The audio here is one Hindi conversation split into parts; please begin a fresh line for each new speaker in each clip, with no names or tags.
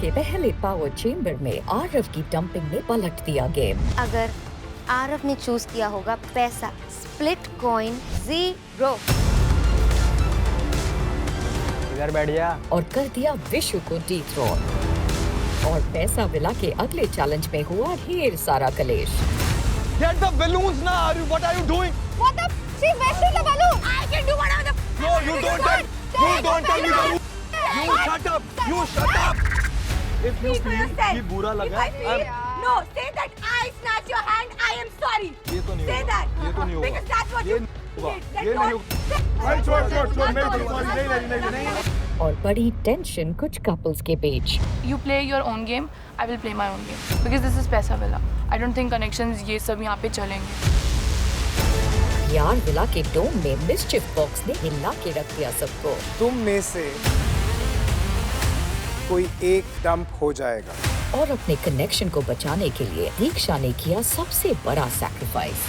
के पहले पावर चेंबर में आरव की डंपिंग ने पलट दिया गेम।
अगर आरव ने चूज किया होगा पैसा, स्प्लिट कॉइन 0।
इधर बैठ जा।
और कर दिया विशु को डिथ्रोन। और पैसा विला के अगले चैलेंज में हुआ ढेर सारा कलेश।
Get the balloons now. What are you doing?
What the? She went to the balloon. I can do whatever the.
No, you don't tell. You don't tell me the rule. You shut up. You shut up. If you feel कि बुरा लगा,
No, say that I snatch your hand. I am sorry.
ये तो नहीं
Say
होगा।
that.
ये तो नहीं होगा।
Because that's what
ये
you
नहीं होगा।
did.
ये नहीं होगा। भाई छोड़ नहीं।
और बड़ी टेंशन कुछ कपल्स के बीच।
You play your own game, I will play my own game. Because this is पैसा villa. I don't think connections ये सब यहाँ पे चलेंगे।
यार विला के डोम में मिस्चिफ बॉक्स ने हिला के रख दिया सबको।
तुम में से कोई एक डंप हो जाएगा।
और अपने कनेक्शन को बचाने के लिए दीक्षा ने किया सबसे बड़ा sacrifice.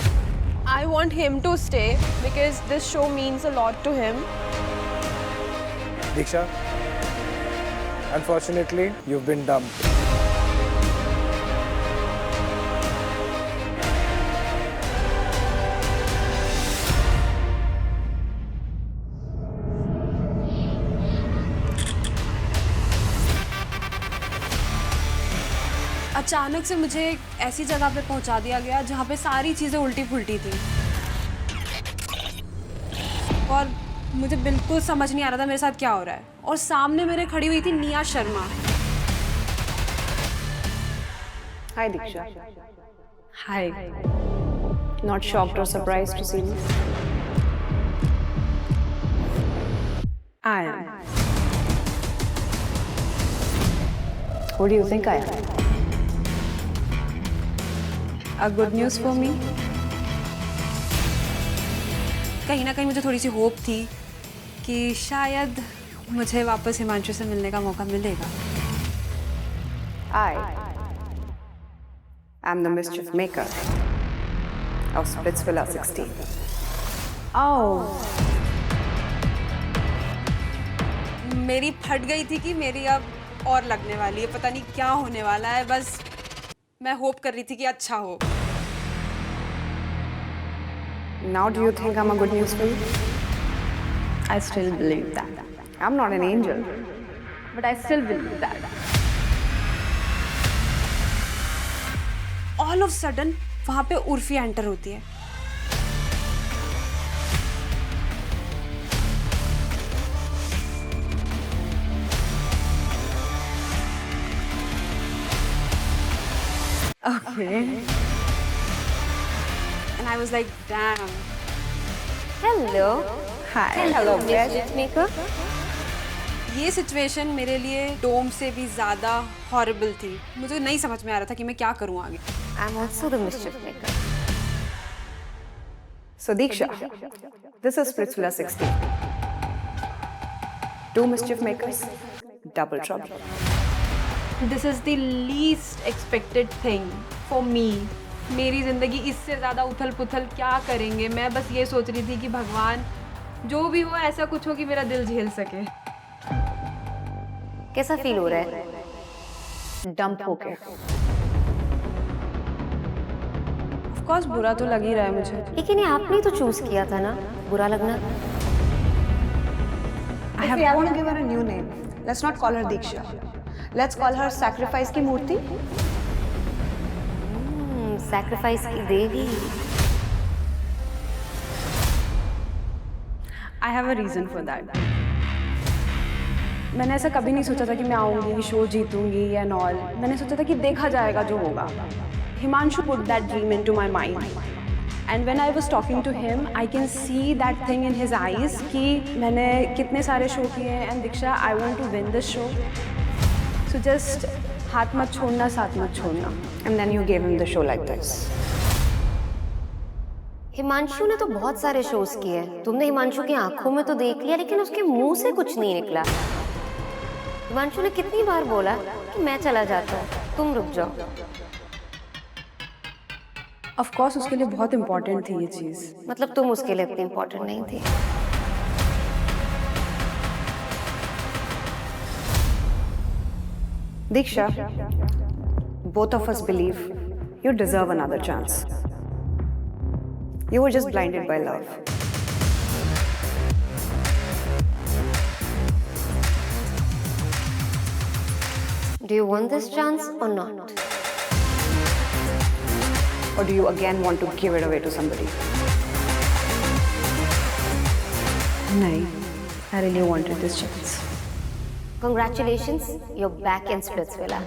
I want him to stay because this show means a lot to him.
Diksha, unfortunately, you've been dumped.
अचानक से मुझे एक ऐसी जगह पे पहुंचा दिया गया जहाँ पे सारी चीजें उल्टी पुल्टी थी और मुझे बिल्कुल समझ नहीं आ रहा था मेरे साथ क्या हो रहा है। और सामने मेरे खड़ी हुई थी Nia Sharma.
Hi Diksha.
Hi.
Not shocked or surprised to see me?
I am.
Who do you think I am?
A good news for me. कहीं ना कहीं मुझे थोड़ी सी होप थी कि शायद मुझे वापस हिमांशु से मिलने का मौका मिलेगा।
I am the mischief maker of Splitsvilla 16.
Oh. मेरी फट गई थी कि मेरी अब और लगने वाली है, पता नहीं क्या होने वाला है। बस मैं होप कर रही थी कि अच्छा हो।
Now do you think I'm a good news for you? I still believe that. I'm not an angel, but I still believe that.
All of sudden वहाँ पे उर्फी एंटर होती है।
Okay.
And I was like, damn.
Hello.
Hi.
Hello, mischief maker.
ये सिचुएशन मेरे लिए डोम से भी ज़्यादा हॉरिबल थी। मुझे नहीं समझ में आ रहा था कि मैं क्या करूँ आगे।
I'm also the mischief maker.
So Diksha, this is Splitsvilla 16. Two mischief makers, double trouble.
This is the least expected thing for me. मेरी ज़िंदगी इससे ज़्यादा उथल पुथल क्या करेंगे। मैं बस ये सोच रही थी कि भगवान जो भी हो ऐसा कुछ हो कि मेरा दिल झेल सके।
कैसा फील हो रहा है?
Dump हो गया।
Of course बुरा तो लग ही रहा है मुझे।
लेकिन ये आपने ही तो चूज किया था ना, बुरा लगना।
I want to give her a new name. Let's not call her Diksha. Let's call her Sacrifice की मूर्ति.
सैक्रिफाइस की देवी।
I have a reason for that. मैंने ऐसा कभी नहीं सोचा था कि मैं आऊँगी, शो जीतूंगी या नॉल। मैंने सोचा था कि देखा जाएगा जो होगा। Himanshu put that dream into my mind. And when I was talking to him, I can see that thing in his eyes कि मैंने कितने सारे शो किए हैं and Diksha, I want to win this show. So just हाथ मत छोड़ना, साथ मत छोड़ना।
And then you gave him the show like this.
Himanshu ने तो बहुत सारे शोज किए हैं। तुमने हिमांशु की आंखों में तो देख लिया, लेकिन उसके मुंह से कुछ नहीं निकला। हिमांशु ने कितनी बार बोला कि मैं चला जाता हूँ, तुम रुक जाओ।
Of course उसके लिए बहुत इम्पोर्टेंट थी ये चीज़।
मतलब तुम उसके लिए इतनी इम्पोर्टेंट नहीं थी।
Diksha, both of us believe you deserve another chance. You were just blinded by love.
Do you want this chance or not?
Or do you again want to give it away to somebody? No, I really wanted this chance.
Congratulations, you're back in Splitsvilla.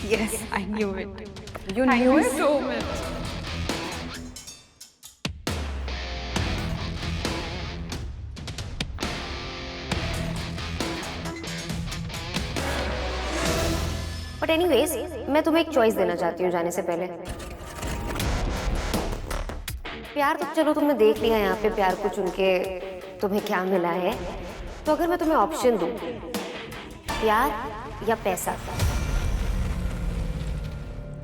Yes, I knew it. You knew it?
so much.
But anyways, मैं तुम्हें एक चॉइस देना चाहती हूँ जाने से पहले। प्यार तो चलो तुमने देख लिया यहाँ पे, प्यार को चुन के तुम्हें क्या मिला है। तो अगर मैं तुम्हें ऑप्शन दूँ, प्यार या पैसा,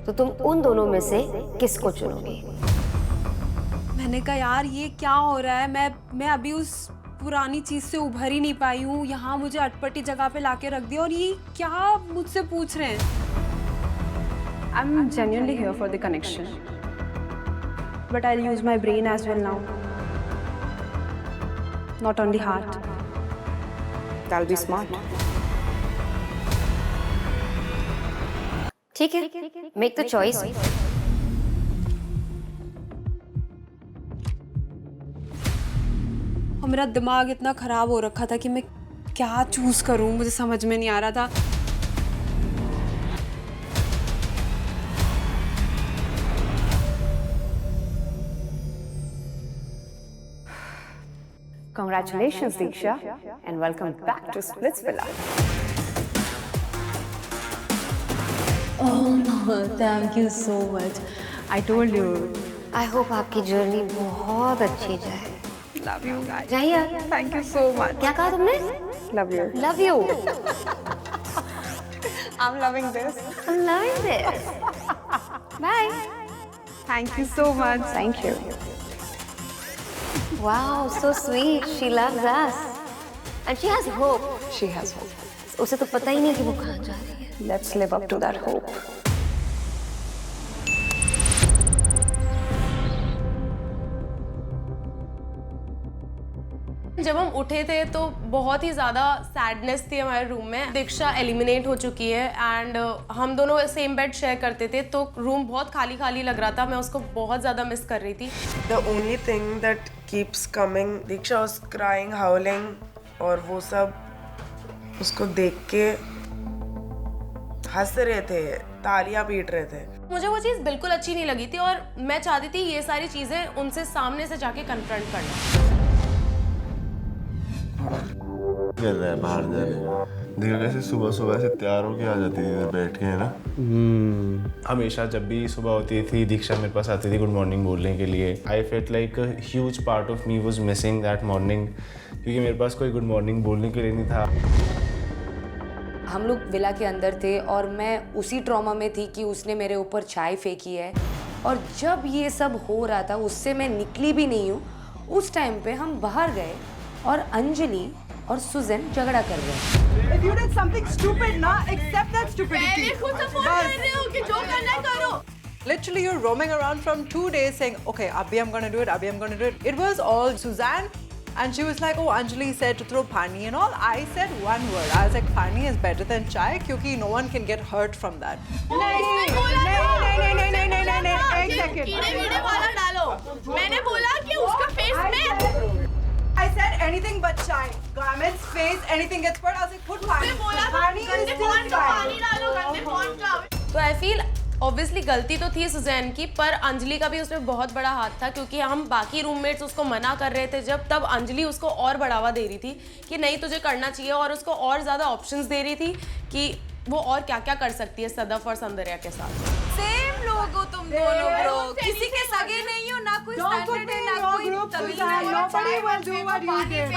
तो तुम उन दोनों में से किसको चुनोगे?
मैंने कहा यार ये क्या हो रहा है, मैं अभी उस पुरानी चीज से उभर ही नहीं पाई हूँ, यहाँ मुझे अटपटी जगह पे लाके रख दिया और ये क्या मुझसे पूछ रहे हैं। I'm genuinely here for the connection, but I'll use my brain as well now, not only heart.
That'll be smart.
ठीक है, make the choice.
और मेरा दिमाग इतना खराब हो रखा था कि मैं क्या चूज करूं, मुझे समझ में नहीं आ रहा था।
Congratulations, Diksha, and welcome back to Splitsvilla.
Thank you so much. I told you.
I hope आपकी जर्नी बहुत अच्छी जाए।
Love you guys.
जाइए।
Thank you so much.
क्या कहा तुमने?
Love you.
Love you.
I'm loving this.
I'm loving this. Bye.
Thank you so much. Thank you.
Wow, so sweet. She loves us. And she has hope.
She has hope.
उसे तो पता ही नहीं कि वो कहाँ जा रही है।
Let's live up to that hope.
जब हम उठे थे तो बहुत ही ज़्यादा सैडनेस थी हमारे रूम में। दीक्षा एलिमिनेट हो चुकी है एंड हम दोनों सेम बेड शेयर करते थे, तो रूम बहुत खाली खाली लग रहा था। मैं उसको बहुत ज़्यादा मिस कर रही थी।
The only thing that keeps coming, Diksha was crying, howling, और वो सब उसको देख के हंस रहे थे, तालियां पीट रहे थे।
मुझे वो चीज़ बिल्कुल अच्छी नहीं लगी थी और मैं चाहती थी ये सारी चीज़ें उनसे सामने से जाके कन्फ्रंट करना।
कर रहा है बाहर जाने, देखो कैसे सुबह सुबह से तैयार होके आ जाती थी बैठ के, है ना।
हमेशा जब भी सुबह होती थी दीक्षा मेरे पास आती थी गुड मॉर्निंग बोलने के लिए। I felt like a huge part of me was missing that morning, क्योंकि मेरे पास कोई गुड मॉर्निंग बोलने के लिए नहीं था।
हम लोग विला के अंदर थे और मैं उसी ट्रॉमा में थी कि उसने मेरे ऊपर चाय फेंकी है, और जब ये सब हो रहा था उससे मैं निकली भी नहीं हूँ। उस टाइम पे हम बाहर गए और अंजलि और सुजन झगड़ा कर रहे हैं।
If you did something stupid, ना accept that stupidity. मैं खुद सपोर्ट कर रही हूँ कि जो करना करो।
Literally, you're roaming around from 2 days saying, okay, Abhi, I'm gonna do it, Abhi, I'm gonna do it. It was all Suzanne, and she was like, oh, Anjali said to throw pani and all. I said one word. I was like, pani is better than chai, क्योंकि no one can get hurt from that.
नहीं, एक सेकंड। कीड़े वाला डालो। मैंने बोला कि उसका फेस में।
I said anything but chai. Garments, face, anything gets hurt. I was like, put pani. Pani is still chai.
तो आई फील ऑब्वियसली गलती तो थी सुजैन की, पर अंजलि का भी उसमें बहुत बड़ा हाथ था, क्योंकि हम बाकी रूममेट्स उसको मना कर रहे थे जब तब अंजलि उसको और बढ़ावा दे रही थी कि नहीं तुझे करना चाहिए, और उसको और ज़्यादा ऑप्शंस दे रही थी कि वो और क्या क्या कर सकती है सदफ और सौंदर्या के साथ।
सेम लोग हो तुम दोनों ब्रो, किसी के सगे नहीं हो, ना कोई स्टैंडर्ड है, ना कोई तमीज है।
Nobody will do what you did.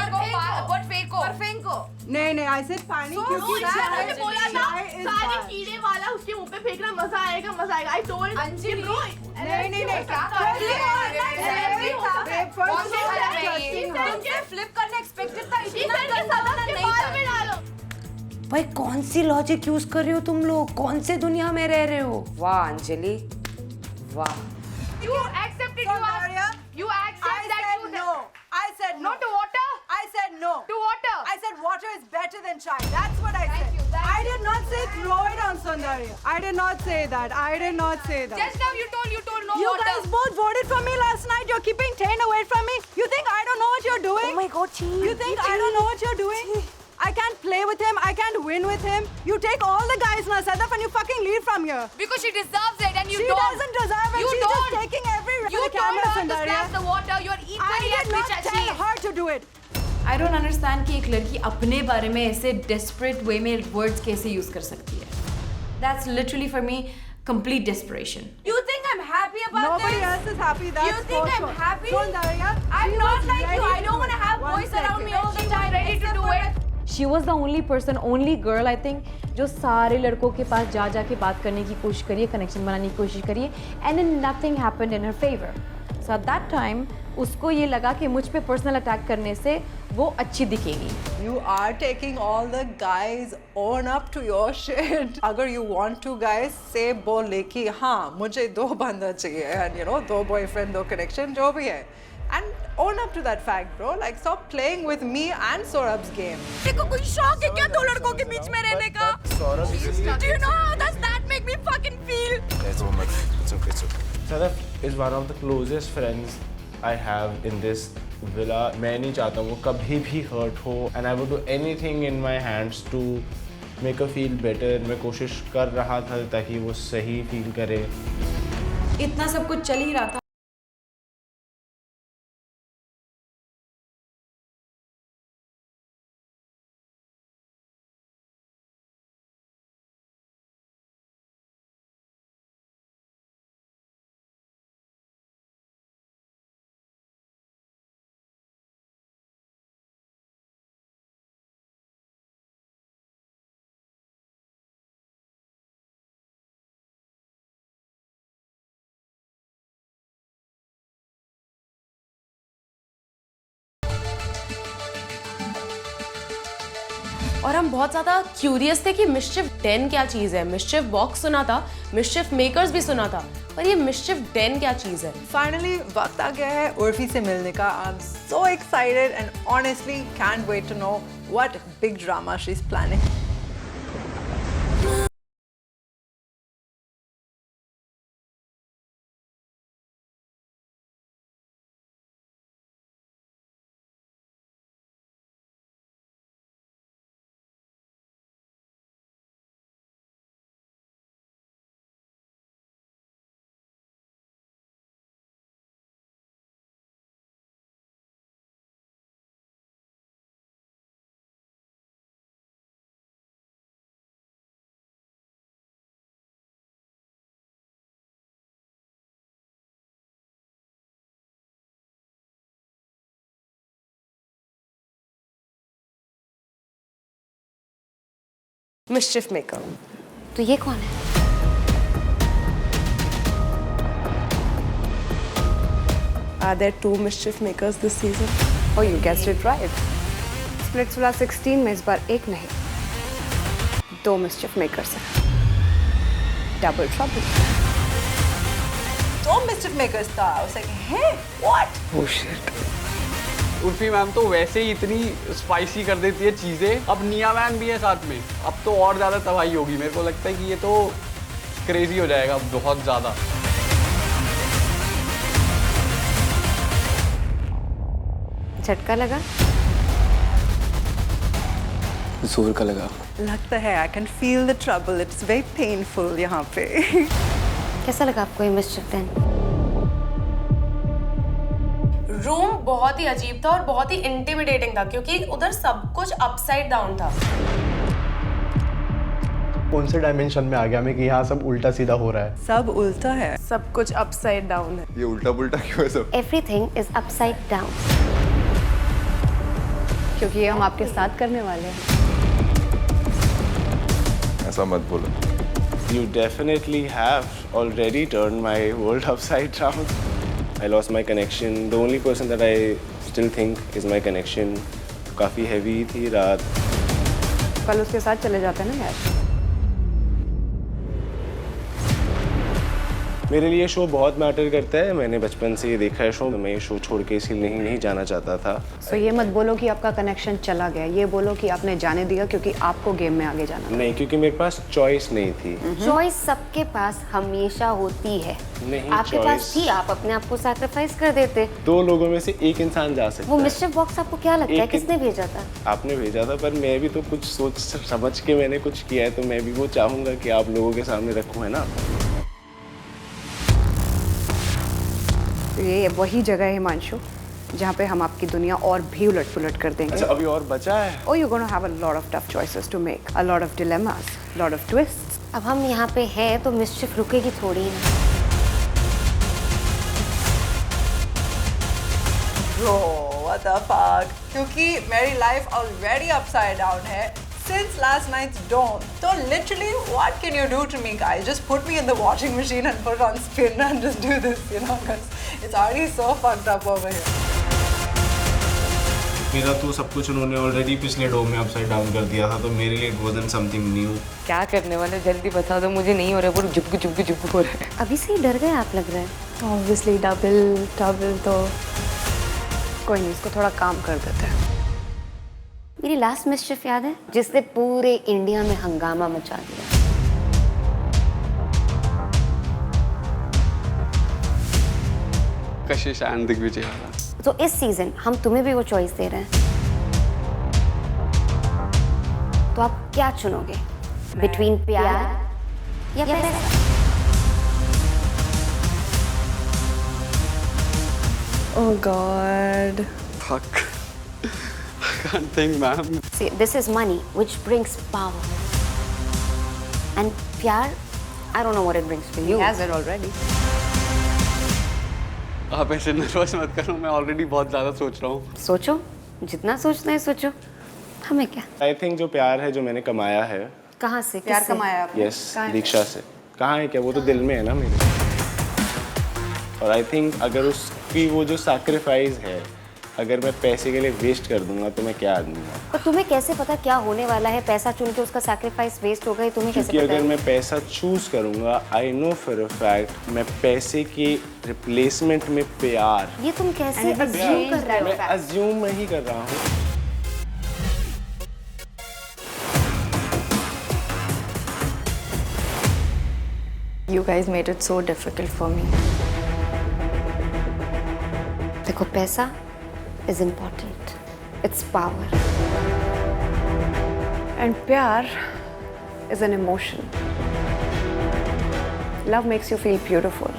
पर फेंको।
नहीं, I said pani क्योंकि
मुझे बोला था सारे कीड़े वाला उसके मुंह पे फेंकना, मजा आएगा। I told Anjali bro. नहीं
क्या
फ्लिप करना एक्सपेक्टेड था, इतना नहीं था।
भाई कौन सी लॉजिक यूज कर रहे हो तुम लोग, कौन से दुनिया में रह रहे हो? वाह अंजलि वाह।
You accepted you accept that you
no. I said no.
No to water?
I said no.
To water?
I said water is better than chai. That's what I said. I did not say throw it on Sundarya. I did not say that. I did not say that.
Just now you told no
You
water.
guys both voted for me last night. You're keeping 10 away from me. You think I don't know what you're doing?
Oh my God, Chee.
You think I don't know what you're doing? I can't play with him. I can't win with him. You take all the guys, Sadaf, and you fucking leave from here.
Because she deserves it and you
She
don't.
doesn't deserve it.
You
She's
don't.
just taking every
You
the
told
camera,
her to
Sundarya.
splash the water. You're
I
equally as
did not
rich as she
tell
is.
her to do it.
I don't understand कि एक लड़की अपने बारे में ऐसे desperate way में words कैसे use कर सकती है. That's literally for me complete desperation.
You think I'm happy about
Nobody
this?
else is happy. That's
You think
for
I'm
sure.
happy?
Sundarya,
I'm
she
not
was
like you.
ready
I
to
don't want to
do it.
have
One
boys around me
second.
all the time ready to do it.
She was the only person, only girl I think जो सारे लड़कों के पास जा के बात करने की कोशिश करी है, कनेक्शन बनाने की कोशिश करी है, and then nothing happened in her favor. So at that time उसको ये लगा कि मुझ पे पर्सनल अटैक करने से वो अच्छी दिखेगी.
You are taking all the guys own up to your shit. अगर you want to guys say बोले कि हाँ मुझे 2 बंदा चाहिए and you know 2 boyfriend 2 connection जो भी है. And own up to that fact, bro. Like, stop playing with me and Saurabh's game.
देखो कोई शौक है क्या 2 लड़कों के बीच में रहने का?
Saurabh
Do you know how does that make me fucking feel?
It's okay.
Sadaf is one of the closest friends I have in this villa. मैं नहीं चाहता वो कभी भी hurt हो and I would do anything in my hands to make her feel better. मैं कोशिश कर रहा था ताकि वो सही feel करे.
इतना सब कुछ चल ही रहा था.
और हम बहुत ज़्यादा क्यूरियस थे कि मिस्चिफ डेन क्या चीज़ है. मिस्चिफ बॉक्स सुना था, मिस्चिफ मेकर्स भी सुना था, पर ये मिस्चिफ डेन क्या चीज़ है?
Finally, वक्त आ गया है उर्फी से मिलने का. I'm so excited and honestly can't wait to know what big drama she's planning.
Mischief maker.
तो ये कौन है?
Are there 2 mischief makers this season?
Oh, you guessed it right. Splitsvilla 16 में इस बार एक नहीं 2 mischief makers हैं. Double trouble.
2 mischief makers था. I was like, hey, what?
Oh shit.
Urfi ma'am तो वैसे ही इतनी स्पाइसी कर देती है चीज़ें. अब निया मैम भी है साथ में, अब तो और ज़्यादा तबाही होगी. मेरे को लगता है कि ये तो क्रेजी हो जाएगा बहुत ज़्यादा.
झटका लगा?
जोर का लगा.
लगता है I can feel the trouble. It's very painful यहाँ पे.
कैसा लगा आपको ये मिस्टर डेन?
रूम बहुत ही अजीब था और बहुत ही इंटिमिडेटिंग था क्योंकि उधर सब कुछ अपसाइड डाउन था.
कौन से डायमेंशन में आ गया मैं कि यहाँ सब उल्टा सीधा हो रहा है.
सब उल्टा है.
सब कुछ अपसाइड डाउन है.
ये उल्टा पुल्टा क्यों है सब?
Everything is upside down.
क्योंकि ये हम आपके साथ करने वाले हैं.
ऐसा मत बोलो.
You definitely have already turned my world upside down. I lost my connection. The only person that I still think is my connection. काफ़ी heavy थी रात.
कल उसके साथ चले जाते ना यार।
मेरे लिए शो बहुत मैटर करता है, मैंने बचपन से ये देखा है शो, मैं ये शो छोड़ के इसलिए नहीं जाना चाहता था।
तो ये मत बोलो कि आपका कनेक्शन चला गया, ये बोलो कि आपने जाने दिया क्योंकि आपको गेम में आगे जाना।
नहीं, क्योंकि मेरे पास चॉइस नहीं थी।
चॉइस सबके पास हमेशा होती है।
नहीं,
आपके पास थी, आप अपने आप को सैक्रिफाइस कर देते।
2 लोगों में से एक इंसान जा सकता है।
वो मिस्टर बॉक्स आपको क्या लगता है किसने भेजा था?
आपने भेजा था, पर मैं भी तो कुछ सोच समझ के मैंने कुछ किया है, तो मैं भी वो चाहूंगा कि आप लोगों के सामने रखूं, है ना।
तो ये वही जगह है हिमांशु जहाँ पे हम आपकी दुनिया और भी उलट पुलट कर देंगे।
अच्छा, अभी और बचा है?
Oh, you're gonna have a lot of tough choices to make, a lot of dilemmas, lot of twists.
अब हम यहाँ पे हैं तो मिस्चिफ रुकेगी थोड़ी ना।
Bro, what the fuck? क्योंकि मेरी लाइफ ऑलरेडी अपसाइड डाउन है since last night's dawn. So literally, what can you do to me, guys? Just put me in the washing machine and put it on spin and just do this, you know, because it's already so fucked up over here.
मेरा तो सब कुछ उन्होंने ऑलरेडी पिछले डो में अपसाइड डाउन कर दिया था, तो मेरे लिए इट वाज़न्ट समथिंग न्यू।
क्या करने वाले, जल्दी बता दो, मुझे नहीं हो रहा है, पूरा जुबक हो रहा है।
अभी से ही डर गए आप लग रहा है।
Obviously double तो कोई नहीं, इसको थोड़ा काम कर देते हैं।
मेरी लास्ट मिस्चिफ याद है जिसने पूरे इंडिया में हंगामा मचा दिया?
कशिश एंड दिग्विजय वाला।
तो इस सीजन हम तुम्हें भी वो चॉइस दे रहे हैं, तो आप क्या चुनोगे बिटवीन प्यार या पैसा?
Oh God.
Fuck. I can't think, ma'am.
See, this is money which brings power. And pyar, I don't know what it brings to you.
He has it already.
आप ऐसे नर्वस मत करो, मैं ऑलरेडी बहुत ज़्यादा सोच रहा हूँ।
सोचो, जितना सोचना है सोचो, हमें क्या।
आई थिंक जो प्यार है जो मैंने कमाया है।
कहाँ से?
प्यार कमाया आपने?
यस, दीक्षा से। कहाँ है क्या, वो तो दिल में है ना मेरे। और आई थिंक अगर उसकी वो जो सैक्रिफाइस है, अगर मैं पैसे के लिए वेस्ट कर दूंगा तो मैं क्या आदमी हूँ।
पर तुम्हें कैसे पता क्या होने वाला है? पैसा चुन के उसका सैक्रिफाइस वेस्ट हो गई, तुम्हें कैसे
क्योंकि
पता?
अगर मैं पैसा चूज करूंगा, I know for a fact मैं पैसे के रिप्लेसमेंट में प्यार।
ये तुम कैसे अज्यूम कर रहे हो?
मैं अज्यूम नहीं कर रहा हूँ।
You guys made it so difficult for me.
देखो, पैसा is important. It's power.
And pyar is an emotion. Love makes you feel beautiful.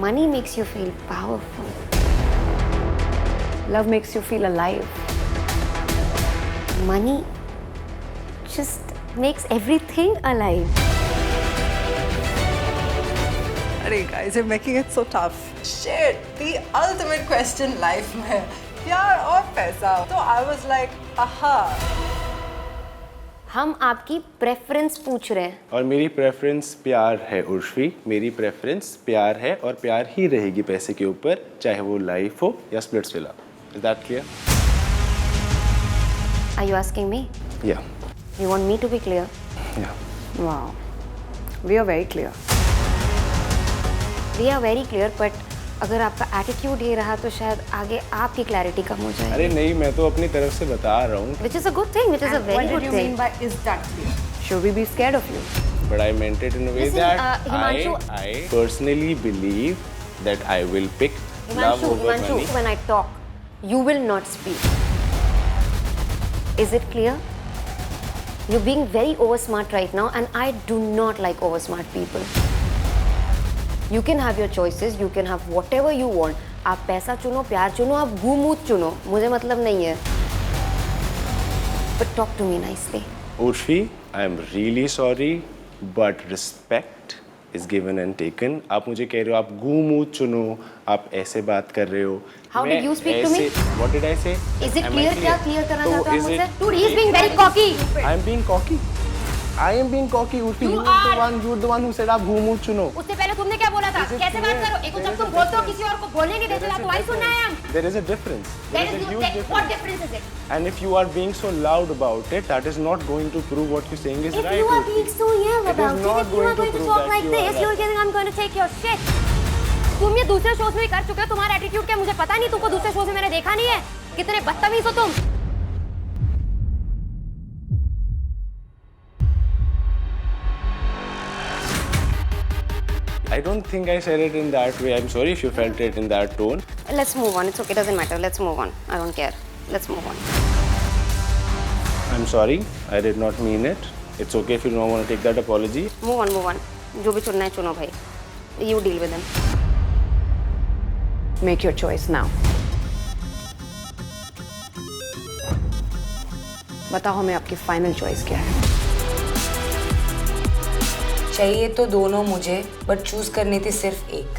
Money makes you feel powerful.
Love makes you feel alive.
Money just makes everything alive.
Hey guys, you're making it so tough. Shit, the ultimate question life में प्यार और पैसा. So I was like, aha.
हम आपकी प्रेफरेंस पूछ रहे हैं।
और मेरी प्रेफरेंस प्यार है उर्फी, मेरी प्रेफरेंस प्यार है और प्यार ही रहेगी पैसे के ऊपर, चाहे वो लाइफ हो या splits villa. Is that clear?
Are you asking me?
Yeah.
You want me to be clear?
Yeah.
Wow. We are very clear.
We are very clear, but अगर आपका एटीट्यूड ये रहा तो शायद आगे आपकी क्लैरिटी कम हो जाए।
अरे नहीं, मैं तो अपनी तरफ से बता रहा हूँ।
Which is a good thing, which is a very good thing.
What did you mean by is that clear? Should we be scared of you?
But I meant it in a way
Listen,
that
Himanshu,
I personally believe that I will pick love over money.
When I talk, you will not speak. Is it clear? You're being very oversmart right now, and I do not like oversmart people. You can have your choices, you can have whatever you want. आप पैसा चुनो, प्यार चुनो, आप गुमूत चुनो, मुझे मतलब नहीं है। But talk to me nicely.
Urfi, I am really sorry, but respect is given and taken. आप मुझे कह रहे हो आप गुमूत चुनो, आप ऐसे बात कर रहे हो।
How did you speak to me?
What did I say?
Is it clear? क्या clear करना चाहते हो आप मुझसे? Dude, he is being very cocky.
I am being cocky. I am being cocky. Urfi, you're the one who said आप घूमू चुनो.
उससे पहले तुमने क्या बोला था? कैसे बात करो? एक जब तुम बोलते हो किसी और को बोलने नहीं देते तो आई सुनना है हम.
There is a difference.
There is a huge difference. What difference is it?
And if you are being so loud about it, that is not going to prove what you're saying is right.
If you are being so yell about it, if you are going to talk like this, you're getting I'm going to take your shit. तुम ये दूसरे शोज में भी कर चुके हो. तुम्हारा एटीट्यूड क्या मुझे पता नहीं. तुमको दूसरे शोज में मैंने देखा नहीं है. कितने बदतमीज हो तुम.
I don't think I said it in that way. I'm sorry if you felt it in that tone.
Let's move on. It's okay. Doesn't matter. Let's move on. I don't care. Let's move on.
I'm sorry. I did not mean it. It's okay if you don't want to take that apology.
Move on. Move on. जो भी चुनना है चुनो भाई. You deal with them.
Make your choice now. बताओ हमें आपकी फाइनल चॉइस क्या है?
चाहिए तो दोनों मुझे, बट चूज करनी थी सिर्फ एक.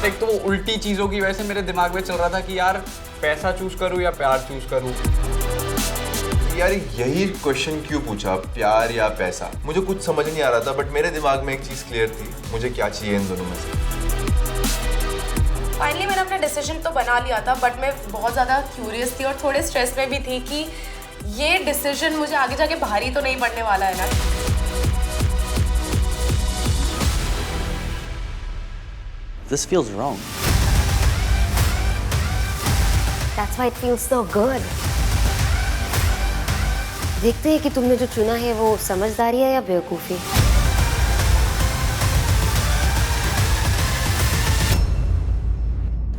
एक तो वो उल्टी चीजों की वजह से मेरे दिमाग में चल रहा था कि यार पैसा चूज करूं या प्यार चूज करूं.
यार यही क्वेश्चन क्यों पूछा, प्यार या पैसा? मुझे कुछ समझ नहीं आ रहा था, बट मेरे दिमाग में एक चीज क्लियर थी, मुझे क्या चाहिए इन दोनों में से.
फाइनली मैंने अपना डिसीजन तो बना लिया था, बट मैं बहुत ज़्यादा क्यूरियस थी और थोड़े स्ट्रेस में भी थी कि ये डिसीजन मुझे आगे जाके भारी तो नहीं पड़ने वाला है ना.
This feels wrong.
That's why it feels so good. देखते हैं कि तुमने जो चुना है वो समझदारी है या बेवकूफी.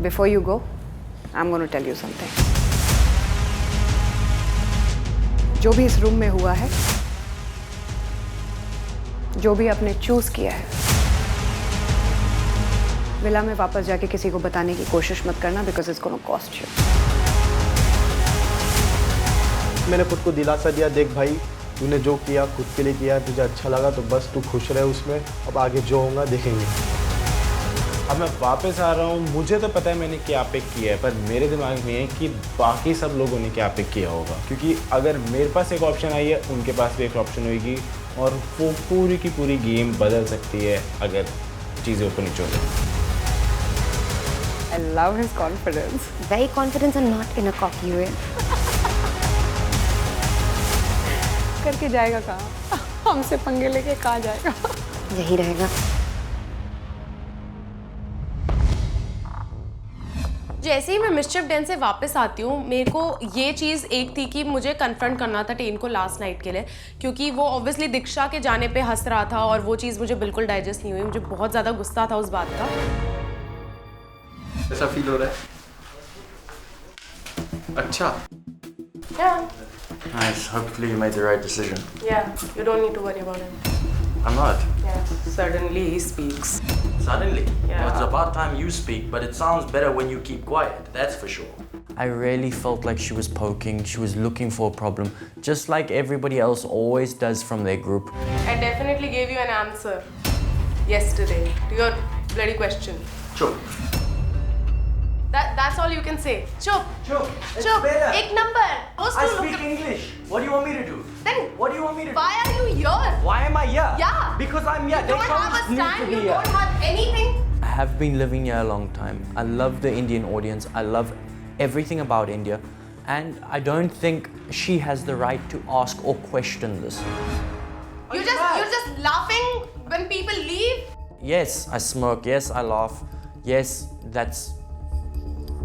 Before you go, I'm going to tell you something. जो भी इस रूम में हुआ है, जो भी आपने चूज किया है, विला में वापस जाके किसी को बताने की कोशिश मत करना, because it's going to cost you.
मैंने खुद को दिलासा दिया, देख भाई तूने जो किया खुद के लिए किया, तुझे अच्छा लगा तो बस तू खुश रहे उसमें. अब आगे जो होगा देखेंगे. अब मैं वापस आ रहा हूँ. मुझे तो पता है मैंने क्या पिक किया है, पर मेरे दिमाग में है कि बाकी सब लोगों ने क्या पिक किया होगा, क्योंकि अगर मेरे पास एक ऑप्शन आई है उनके पास भी एक ऑप्शन होगी और वो पूरी की पूरी गेम बदल सकती है अगर चीज़ें ऊपर नीचे हो जाए.
I love his confidence.
Very confident and not in a cocky way.
करके जाएगा कहाँ? हमसे पंगे लेके कहाँ जाएगा?
यही रहेगा.
जैसे ही मैं मिस्चिफ डेन से वापस आती हूँ, मेरे को ये चीज़ एक थी कि मुझे कन्फ्रंट करना था टेन को लास्ट नाइट के लिए, क्योंकि वो ऑब्वियसली दीक्षा के जाने पे हंस रहा था और वो चीज़ मुझे बिल्कुल डाइजेस्ट नहीं हुई. मुझे बहुत ज़्यादा गुस्सा था उस बात का.
ऐसा फील हो रहा है? अच्छा.
Yeah.
Nice. Hopefully you made the right decision.
Yeah. You don't need to worry about him.
I'm not.
Yeah. Suddenly he speaks.
Suddenly?
Yeah.
Well, it's about time you speak, but it sounds better when you keep quiet, that's for sure. I really felt like she was poking, she was looking for a problem, just like everybody else always does from their group.
I definitely gave you an answer yesterday to your bloody question.
Sure.
That's all you can say. Chup.
Chup.
Chup. Ek number.
I speak English. What do you want me to do?
Then
what do you want me to do?
Why are you here?
Why am I here?
Yeah.
Because I'm here.
You don't have a stand. You don't have anything.
I have been living here a long time. I love the Indian audience. I love everything about India. And I don't think she has the right to ask or question this.
You're just laughing when people leave?
Yes, I smirk. Yes, I laugh. Yes, that's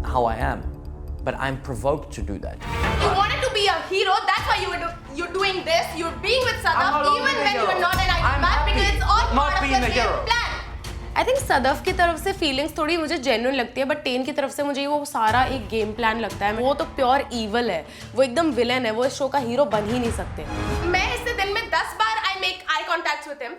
how I am. But I'm provoked to do that.
You wanted to be a hero. That's why you're doing this. You're being with Sadaf even when you're not an idol match because it's all part of your game plan. I think Sadaf की तरफ से फीलिंग्स थोड़ी मुझे जेन्युइन लगती है, बट टेन की तरफ से मुझे वो सारा एक गेम प्लान लगता है. वो तो प्योर ईवल है, वो एकदम विलन है, वो इस शो का हीरो बन ही नहीं सकते. मैं इससे दिन में 10 बार I make eye contact with him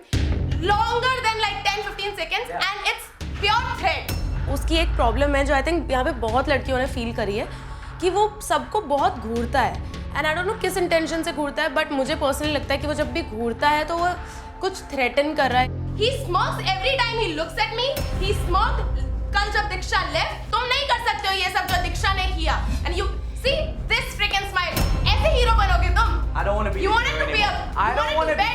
longer than like 10-15 seconds and it's pure threat. उसकी एक प्रॉब्लम है जो आई थिंक यहाँ पे बहुत लड़कियों ने फील करी है कि वो सबको बहुत घूरता है. एंड आई डोंट नो किस इंटेंशन से घूरता है, बट मुझे पर्सनली लगता है कि वो जब भी घूरता है तो वो कुछ थ्रेटन कर रहा है. He smirks every time he looks at me. He smirked कल जब दीक्षा left. तुम नहीं कर सकते हो ये सब जो दीक्षा ने किया. And you see this freaking smile. ऐसे हीरो बनोगे तुम.
I don't want to be.
You wanted to be a.
I don't want to be.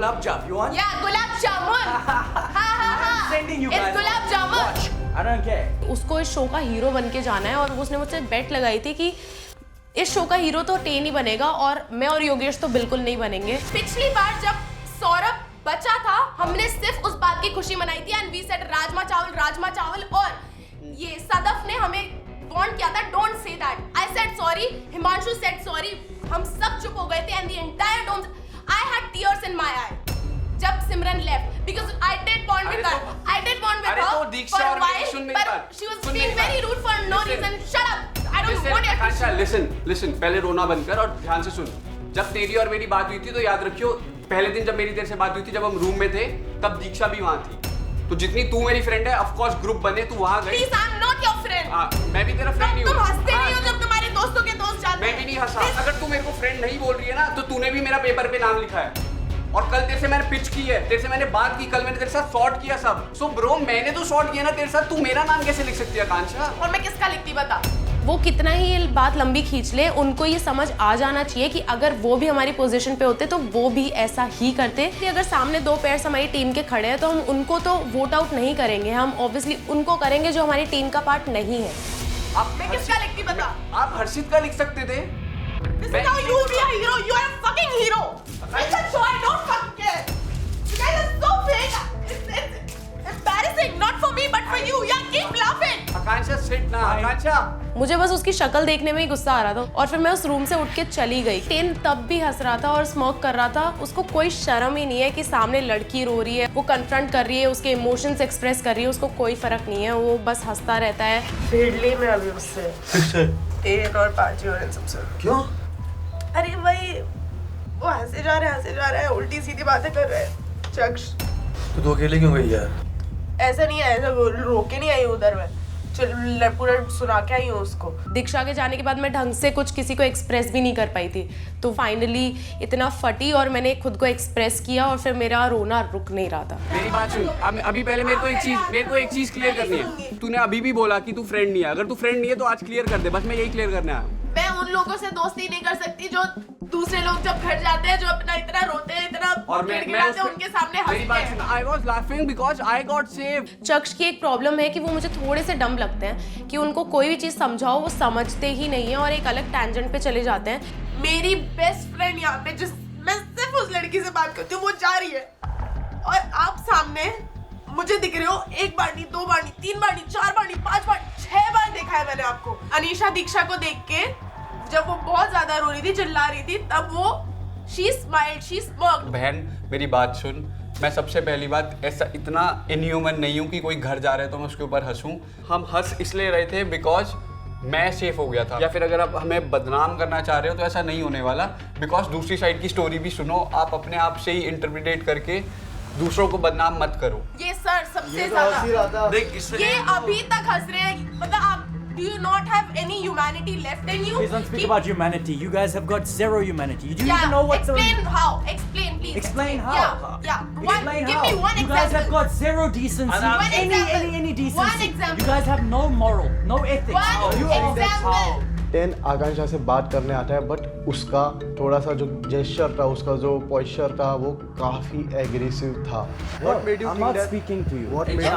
Gulab Jam. You want?
Yeah, gulab jamun.
I'm sending you guys.
It's gulab jamun.
Watch. I don't care.
उसको इस शो का हीरो बन के जाना है और उसने मुझसे बेट लगाई थी कि इस शो का हीरो तो टेन ही बनेगा और मैं और योगेश तो बिल्कुल नहीं बनेंगे। पिछली बार जब सौरभ बचा था हमने सिर्फ उस बात की खुशी मनाई थी एंड वी सेड राजमा चावल और ये सदफ ने हमें वार्न किया था don't say that. I said sorry, Himanshu said sorry, हम सब चुप हो गए थे and the entire don't I had tears in my eye जब Simran left because I did bond with her
अरे तो दीक्षा और मेरी सुन मेरी बात
she was being very rude for no reason shut up I don't want
Akanksha listen पहले रोना बंद कर और ध्यान से सुन। जब तेरी और मेरी बात हुई थी तो याद रखियो पहले दिन जब मेरी तेरे से बात हुई थी जब हम रूम में थे तब दीक्षा भी वहां थी। तो जितनी तू मेरी फ्रेंड है ऑफ कोर्स ग्रुप बने तू वहां गई।
Please I am not your friend.
मैं भी तेरा फ्रेंड नहीं हूं।
तुम हंसते नहीं हो जब तुम्हारे दोस्तों के दोस्त जाते हैं।
मैं भी नहीं हंसा। अगर तू मेरे को फ्रेंड नहीं बोल रही है ना तो तूने भी मेरा पेपर पे नाम लिखा है और कल तेरे से मैंने पिच की है, तेरे से मैंने बात की, कल मैंने तेरे साथ सॉर्ट किया सब। सो ब्रो मैंने तो सॉर्ट किया ना तेरे साथ, तू मेरा नाम कैसे लिख सकती है आकांक्षा?
और मैं किसका लिखती बता। वो कितना ही ये बात लंबी खींच ले उनको ये समझ आ जाना चाहिए कि अगर वो भी हमारी पोजीशन पे होते तो वो भी ऐसा ही करते। कि अगर सामने दो प्लेयर्स हमारी टीम के खड़े हैं तो हम उनको तो वोट आउट नहीं करेंगे, हम ऑब्वियसली उनको करेंगे जो हमारी टीम का पार्ट नहीं है।
मैं
किसका लिखती बता।
आप हर्षित का लिख सकते थे।
This is how you be a hero. You are a fucking hero. It's a show. I don't fucking care. You guys are so fake. It's embarrassing. Not for me, but for you. Yeah, keep laughing.
Akanksha sit ना आकांक्षा।
मुझे बस उसकी शक्ल देखने में ही गुस्सा आ रहा था और फिर मैं उस रूम से उठ के चली गई। टेन तब भी हंस रहा था और स्मोक कर रहा था। उसको कोई शर्म ही नहीं है कि सामने लड़की रो रही है, वो कन्फ्रंट कर रही है, उसके इमोशंस एक्सप्रेस कर रही है, उसको कोई फर्क नहीं है, वो बस हंसता रहता है।
भिड़ली में अभी उससे टेन और पाजी और इन सबसे।
क्यों?
अरे वही वो हंसे जा रहे हैं उल्टी सीधी बातें कर रहे हैं। चक्ष
तो अकेले क्यों गई यार?
ऐसा नहीं है, ऐसा रोके नहीं आई उधर में, चल पूरा सुना के आई हूँ उसको।
दीक्षा के जाने के बाद मैं ढंग से कुछ किसी को एक्सप्रेस भी नहीं कर पाई थी तो फाइनली इतना फटी और मैंने खुद को एक्सप्रेस किया और फिर मेरा रोना रुक नहीं रहा था।
मेरी बात सुन, अभी पहले मेरे को एक चीज क्लियर करनी है। तूने अभी भी बोला कि तू फ्रेंड नहीं है, अगर तू फ्रेंड नहीं है तो आज क्लियर कर दे, बस मैं यही क्लियर करने आया।
मैं उन लोगों से दोस्ती नहीं कर सकती जो दूसरे लोग जब घर जाते हैं जो अपना इतना रोते हैं, इतना गिड़गिड़ाते हैं, उनके सामने हंसते हैं।
I was laughing because I got saved.
चक्ष की एक प्रॉब्लम है कि वो मुझे थोड़े से डम लगते हैं कि उनको कोई भी चीज समझाओ वो समझते ही नहीं है और एक अलग टैंजेंट पे चले जाते हैं। मेरी बेस्ट फ्रेंड यहाँ पे जिस मैं सिर्फ उस लड़की से बात करती हूँ वो जा रही है और आप सामने मुझे दिख रहे हो। एक बार नहीं, दो बार नहीं, तीन बार नहीं, चार बार नहीं, पांच बार, 6 बार देखा है मैंने आपको। अनीशा दीक्षा को देख के जब वो बहुत ज्यादा रो रही थी, चिल्ला रही थी, तब वो she smiled, she smirked।
बहन मेरी बात सुन, मैं सबसे पहली बात ऐसा इतना इनह्यूमन नहीं हूँ कि कोई घर जा रहा है तो मैं उसके ऊपर हंसूं। हम हंस इसलिए रहे थे बिकॉज मैं सेफ हो गया था, या फिर अगर आप हमें बदनाम करना चाह रहे हो तो ऐसा नहीं होने वाला। बिकॉज दूसरी साइड की स्टोरी भी सुनो, आप अपने आप से ही इंटरप्रिटेट करके दूसरों को बदनाम मत करो।
ये सर सबसे ज्यादा ये अभी तक हंस रहे हैं, मतलब आप do you not have any humanity left in you?
Please don't speak about humanity. You guys have got zero humanity. Do you
yeah,
even know what's
explain how? Explain please.
Explain how?
Yeah.
Explain
give
how?
me one
you
example.
guys have got zero decency. Any decency.
One example.
You guys have no moral, no ethics.
One example.
Then Akanksha से बात करने आता है बट उसका थोड़ा सा जो जेस्चर था, उसका जो पोस्चर था वो काफी एग्रेसिव था।
What made you think that? I'm not speaking to you.
What made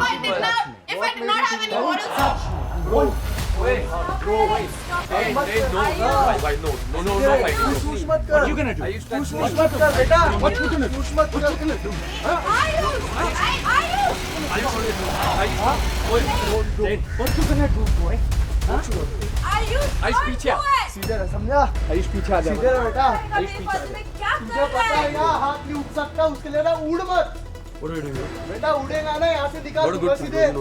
If I did not have any morals.
Wait, bro, wait. Hey, no. What are you gonna do?
push मत कर बेटा, push मत कर।
What you gonna do, boy?
Ayush पीछे आ।
सीधे रह, समझा?
आयुष पीछे आ जा।
सीधे रह बेटा।
आयुष पीछे आ जा।
तुझे पता है यहाँ हाथ नहीं उठ सकता, उसके लिए ना उड़ मत। बेटा उड़ेगा ना, यहाँ से दिखा दूंगा सीधे।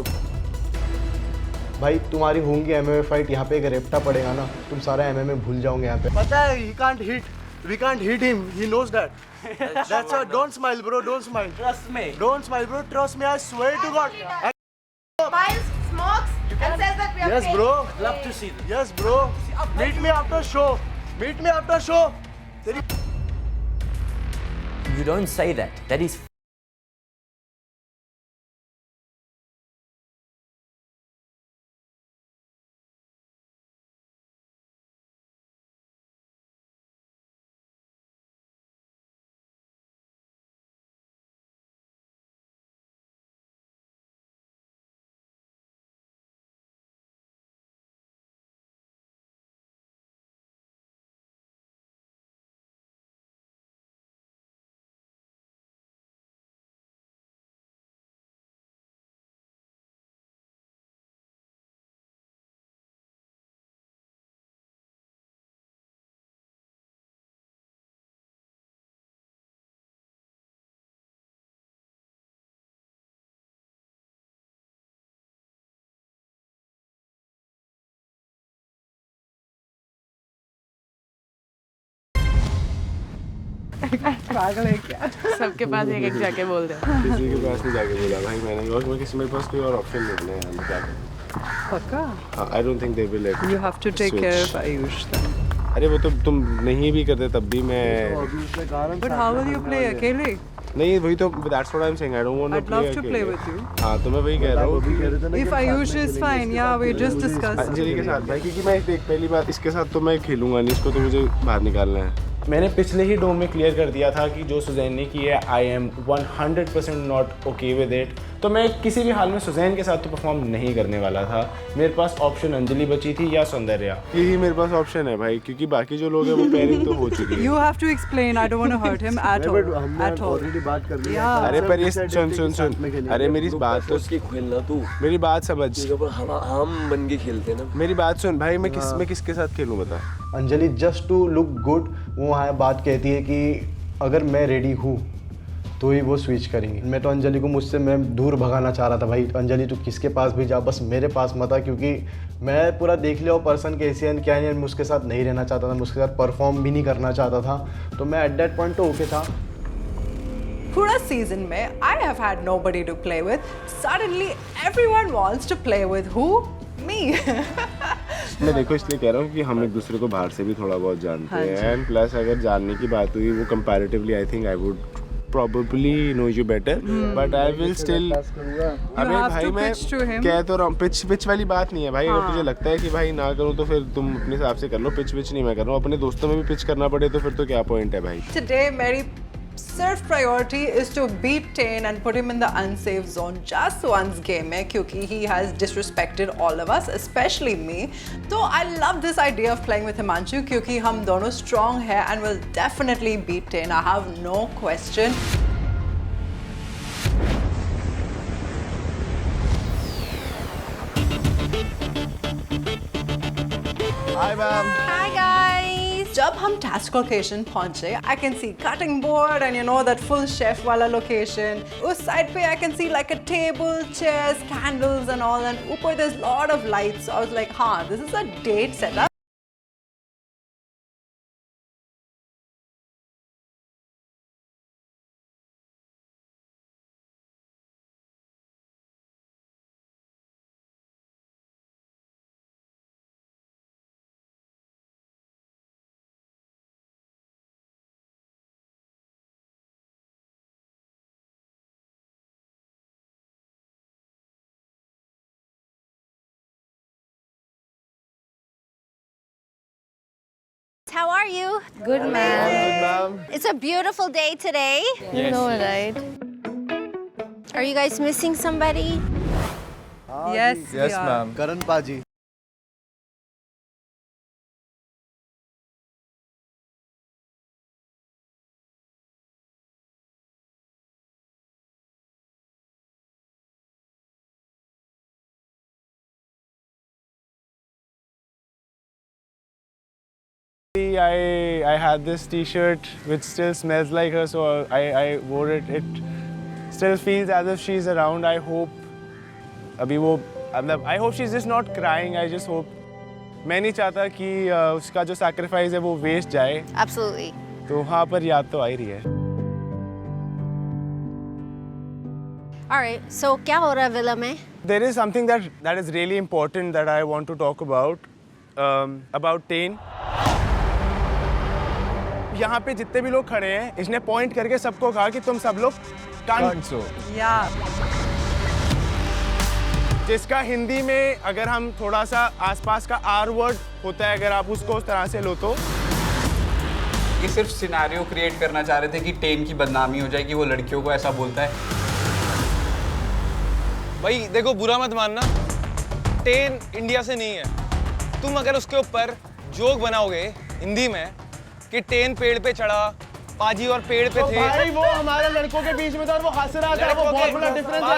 भाई तुम्हारी होंगी एमएमए फाइट, यहाँ पे एक रेप्टा पड़ेगा ना, तुम सारा एमएमए भूल जाओगे यहाँ पे।
पता है he can't hit, we can't hit him, he knows that. That's why don't smile bro, don't smile.
Trust me.
Don't smile bro, trust me, I swear to God.
Smiles, smokes, and says that we are
Yes
fake.
bro.
Love to see this.
Yes bro. Meet me after show. Meet me after show.
You don't say that. That is
पागल है क्या?
सबके पास एक एक जाके बोल दे।
किसी के पास नहीं जाके बोला भाई मैंने, और मेरे पास कोई और ऑप्शन नहीं है यार, मैं क्या करूं?
पक्का?
I don't think they will let
You have to take care of Ayush then.
अरे वो तो तुम नहीं भी करते तब भी मैं।
But how will you play अकेले?
नहीं वही तो that's what I'm saying, I don't want to
I'd
play
love to play with you.
हाँ तो मैं वही कह रहा हूँ।
If Ayush is fine, yeah, we just discussed.
Anjali के साथ भाई, क्योंकि मैं देख पहली बात इसके साथ तो मैं खेलूंगा नहीं, इसको तो मुझे बाहर निकालना है। मैंने पिछले ही डोम में क्लियर कर दिया था कि जो सुजैन ने की है I am 100% not okay with it. तो मैं किसी भी हाल में सुजैन के साथ तो परफॉर्म नहीं करने वाला था। मेरे पास ऑप्शन अंजलि बची थी या सौंदर्या, यही मेरे पास ऑप्शन है भाई, क्योंकि बाकी जो लोग हैं वो पेयरिंग तो हो चुकी है।
You have to explain. I don't want to hurt him at all. At all.
Already बात कर ली।
अरे पर ये सुन, अरे मेरी बात तो
खेलना तू,
मेरी बात समझ।
हम बन के खेलते ना।
मेरी बात सुन भाई, मैं किसके साथ खेलूं बता।
Anjali just to look good वो वहाँ बात कहती है कि अगर मैं रेडी हूँ तो ही वो स्विच करेंगे। मैं तो अंजलि को मुझसे मैं दूर भगाना चाह रहा था भाई, अंजलि तू किसके पास भी जा, बस मेरे पास मत आ, क्योंकि मैं पूरा देख लिया वो पर्सन कैसे है क्या है, मैं उसके साथ नहीं रहना चाहता था, मैं उसके साथ परफॉर्म भी नहीं करना चाहता था, तो मैं एट दैट पॉइंट तो ओके था।
पूरा सीजन में I have had nobody to play with. Suddenly everyone wants to play with who? Me.
मैं देखो इसलिए कह रहा हूँ कि हम एक दूसरे को बाहर से भी थोड़ा बहुत जानते हैं, एंड प्लस अगर जानने की बात हुई वो comparatively I think I would probably know you better, but I will still। अबे भाई मैं कह तो रहा हूँ पिच वाली बात नहीं है भाई। अगर तुझे लगता है कि भाई ना करूँ तो फिर तुम अपने हिसाब से कर लो, पिच नहीं मैं कर रहा हूँ। अपने दोस्तों में भी पिच करना पड़े तो फिर तो क्या पॉइंट है भाई।
Today मेरी सिर्फ priority is to beat Tane and put him in the unsafe zone just once game है, क्योंकि he has disrespected all of us, especially me. तो I love this idea of playing with Himanshu क्योंकि हम दोनों strong है and will definitely beat Tane. I have no question.
Hi ma'am.
Hi guys. जब हम task location पहुंचे, I can see cutting board and you know that full chef वाला location. उस side पे I can see like a table, chairs, candles and all, and ऊपर there's lot of lights. So I was like, हाँ, this is a date setup.
How are you?
Good, ma'am.
Good, ma'am.
It's a beautiful day today.
You know, right?
Are you guys missing somebody?
Yes,
Yes, ma'am.
करण पाजी।
I had this t-shirt which still smells like her, so I wore it. It still feels as if she's around. I hope अभी वो I hope she's just not crying. I just hope मैं नहीं चाहता कि उसका जो sacrifice है वो waste जाए।
Absolutely.
तो वहाँ पर याद तो आ ही रही है।
All right. So क्या हो रहा है विला में?
There is something that is really important that I want to talk about Tane. यहाँ पे जितने भी लोग खड़े हैं, इसने पॉइंट करके सबको कहा कि तुम सब लोग कांसो। जिसका हिंदी में अगर हम थोड़ा सा आसपास का आर वर्ड होता है, अगर आप उसको उस तरह से लो तो
ये सिर्फ सिनेरियो क्रिएट करना चाह रहे थे कि टेन की बदनामी हो जाए कि वो लड़कियों को ऐसा बोलता है।
भाई देखो बुरा मत मानना, टेन इंडिया से नहीं है। तुम अगर उसके ऊपर जोक बनाओगे हिंदी में कि टेन पेड़ पे चढ़ा, पाजी और पेड़ पे थे,
भाई वो हमारे लड़कों के बीच में था और वो हंस रहा था, वो बहुत बड़ा डिफरेंस है।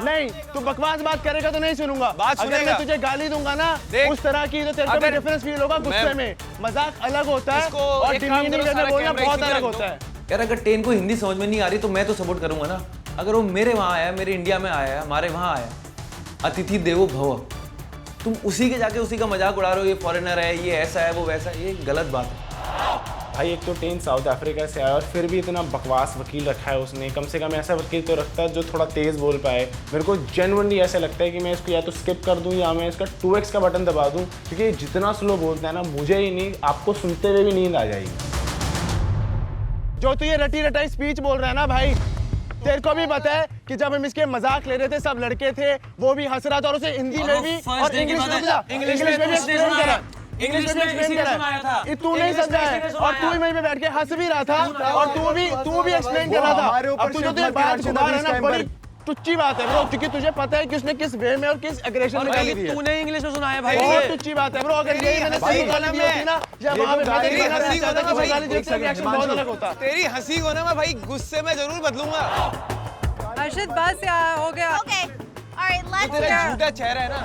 नहीं तू बकवास बात करेगा तो नहीं सुनूंगा। अगर मैं तुझे गाली दूंगा ना उस तरह की तो तेरे को डिफरेंस फील होगा गुस्से में। मजाक अलग होता है और डिमीनिंग करके बोलना बहुत अलग होता है।
यार अगर टेन को हिंदी समझ में नहीं आ रही तो मैं तो सपोर्ट करूंगा ना। अगर वो मेरे वहाँ आया, मेरे इंडिया में आया, हमारे वहाँ आया, अतिथि देवो भव, तुम उसी के जाके उसी का मजाक उड़ा रहे हो, ये फॉरेनर है, ये ऐसा है, वो वैसा है, ये गलत बात है।
भाई एक तो टेन साउथ अफ्रीका से आया और फिर भी इतना बकवास वकील रखा है उसने। कम से कम ऐसा वकील तो रखता है जो थोड़ा तेज़ बोल पाए। मेरे को जेन्युइनली ऐसा लगता है कि मैं इसको या तो स्किप कर दूं या मैं इसका 2x का बटन दबा दूं, क्योंकि जितना स्लो बोलता है ना, मुझे ही नहीं आपको सुनते हुए भी नींद आ जाएगी।
जो तू ये रटी रटाई स्पीच बोल रहा है ना भाई, तेरे को भी पता है कि जब हम इसके मजाक ले रहे थे सब लड़के थे, वो भी हंस रहा था और उसे हिंदी में भी और इंग्लिश में भी एक्सप्लेन करा। इंग्लिश में एक्सप्लेन करा, तू नहीं समझा है और तू ही वहीं पे बैठ के हंस भी रहा था और तू भी एक्सप्लेन कर रहा था। अब तू जो तेरी बात सुधार है ना, बड़ी टुच्ची बात है ब्रो, क्योंकि तुझे पता है कि उसने किस वे में और किस एग्रेशन में गाली दी है।
तूने इंग्लिश में सुनाया भाई,
बहुत टुच्ची बात है ब्रो। अगर यही मैंने सही गाली दी होती ना, या वहां पे मैं देखना चाहता कि वो गाली देख सके, एक्शन बहुत अलग होता।
तेरी हंसी को ना मैं भाई गुस्से में जरूर बदलूंगा।
अर्शद बस यार, हो गया।
Okay. All right, let's
तेरा झूठा चेहरा है ना,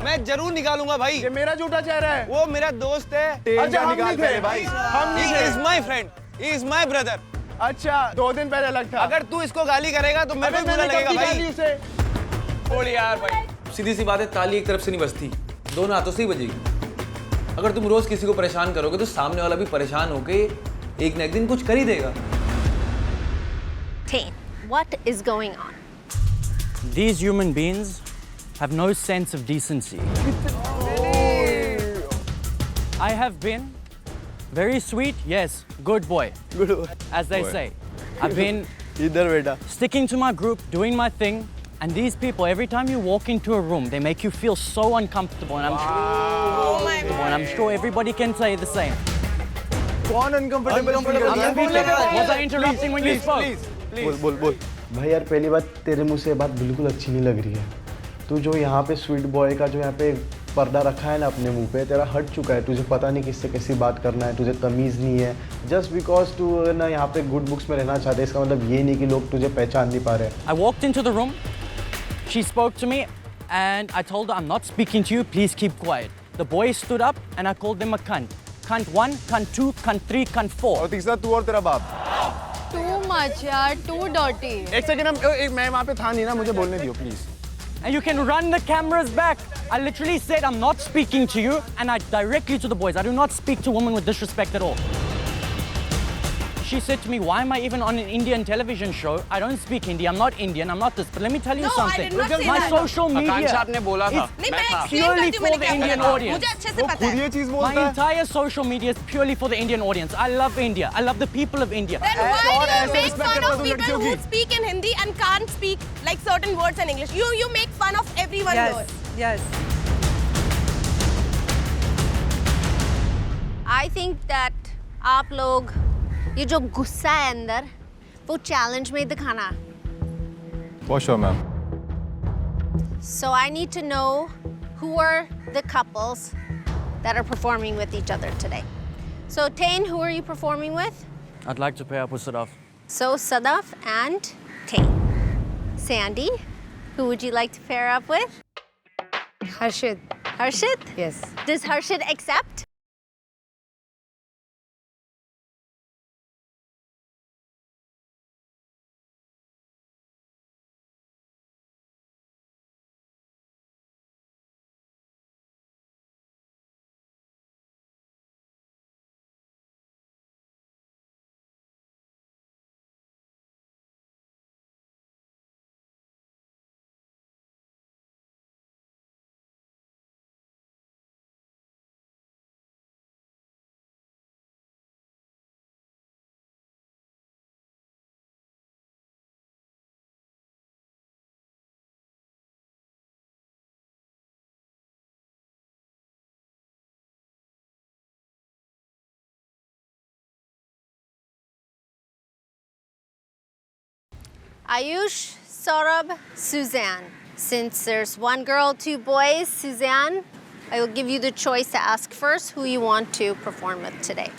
मैं जरूर निकालूंगा भाई।
ये मेरा झूठा चेहरा है।
वो मेरा दोस्त है।
अच्छा, हम नहीं थे भाई, हम नहीं थे।
He is my friend, he is my brother।
अच्छा, 2 दिन पहले अलग था।
अगर तू इसको गाली करेगा तो मैं भी बुरा लगेगा भाई। छोड़ यार भाई।
सीधी सी बात है, ताली एक तरफ से नहीं बजती, दोनों हाथों से ही बजेगी। अगर तुम रोज किसी को परेशान करोगे तो सामने वाला भी परेशान होके एक न एक दिन कुछ कर ही देगा।
Tain, what is going on?
These human beings have no sense of decency. I have been very sweet, yes, good boy, as they say. I've been sticking to my group, doing my thing, and these people, every time you walk into a room, they make you feel so uncomfortable, and I'm sure everybody can say the same.
कौन uncomfortable?
Was I interrupting when you spoke?
बोल। भाई यार, पहली बात, तेरे मुंह से बात बिल्कुल अच्छी नहीं लग रही है। तू जो यहाँ पे स्वीट बॉय का जो यहाँ पे पर्दा रखा है ना अपने मुंह पे, तेरा हट चुका है। तुझे पता नहीं किससे कैसी बात करना है, तुझे तमीज़ नहीं है। जस्ट बिकॉज तू ना यहाँ पे गुड बुक्स में रहना चाहते है, इसका मतलब ये नहीं कि लोग तुझे पहचान नहीं पा रहे।
I walked into the room, she spoke to me, and I told her, I'm not speaking to you, please keep quiet. The boys stood up and I called them a cunt. Cunt 1, cunt 2, cunt 3, cunt 4.
और तीसरा तू और तेरा बाप।
Too much यार, too dirty.
एक सेकंड, मैं वहाँ पे था नहीं ना, मुझे बोलने दियो please.
And you can run the cameras back. I literally said, I'm not speaking to you, and I directly to the boys. I do not speak to women with disrespect at all. She said to me, why am I even on an Indian television show? I don't speak Hindi, I'm not Indian, I'm not this. But let me tell you something.
I did not say
My
that.
social media
आकांक्षा आपने बोला था,
नहीं, मैं explain
purely
करती हूँ,
for
मैंने
the
क्या
Indian
बोला।
audience.
मुझे अच्छे से पता है।
ये चीज
My
बोलता है।
entire social media is purely for the Indian audience. I love India. I love the people of India.
Then why do you make fun of people who speak in Hindi and can't speak like certain words in English? You make fun of everyone here.
Yes.
I think that आप लोग ये जो गुस्सा है अंदर वो चैलेंज में दिखाना।
For sure, ma'am.
So I need to know who are the couples that are performing with each other today. So Tain, who are you performing with?
I'd like to pair up with Sadaf.
So Sadaf and Tain. Sandy, who would you like to pair up with?
Harshit.
Harshit?
Yes.
Does Harshit accept? Ayush, Saurabh, Suzanne. Since there's one girl, 2 boys, Suzanne, I will give you the choice to ask first who you want to perform with today.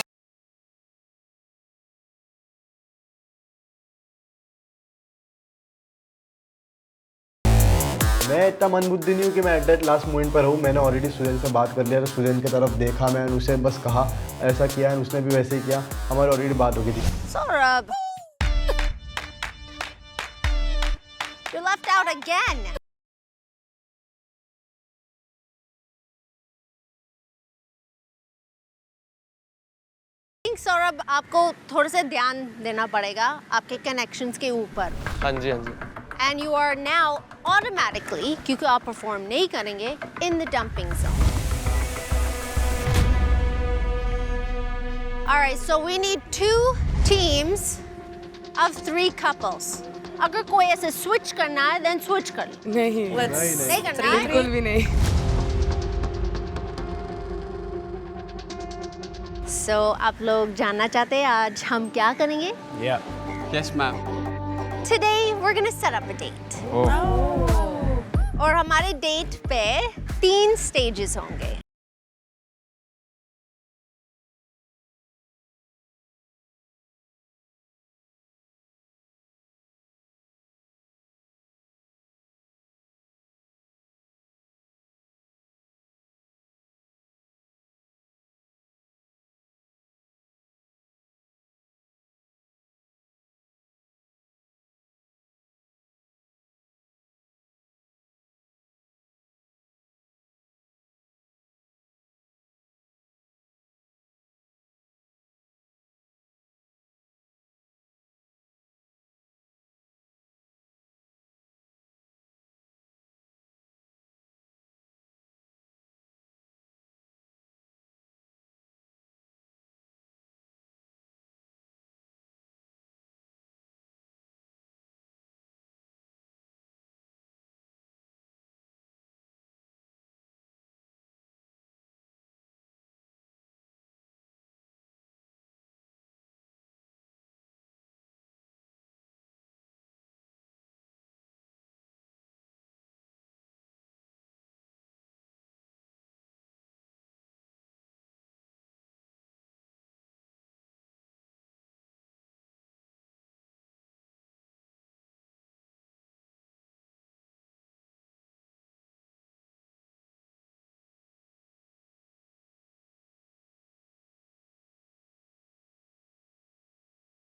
मैं इतना मंदबुद्धि नहीं हूँ कि मैं एट दैट लास्ट मोमेंट पर हूँ। मैंने ऑलरेडी सुजैन से बात कर लिया, तो सुजैन की तरफ देखा, मैंने उसे बस कहा ऐसा किया, उसने भी वैसे ही किया, हमारी ऑलरेडी बात हो गई थी।
Saurabh, you're left out again. Saurabh आपको थोड़ा सा ध्यान देना पड़ेगा आपके कनेक्शंस के ऊपर.
हाँ जी, हाँ जी.
And you are now automatically, क्योंकि आप परफॉर्म नहीं करेंगे, in the dumping zone. All right, so we need 2 teams of 3 couples. अगर कोई ऐसे switch करना है, then switch कर लो.
नहीं.
नहीं करना है.
बिल्कुल भी नहीं.
So आप लोग जानना चाहते हैं आज हम क्या करेंगे?
Yeah. Yes, ma'am.
Today we're gonna set up a date. और हमारे डेट पे 3 stages होंगे.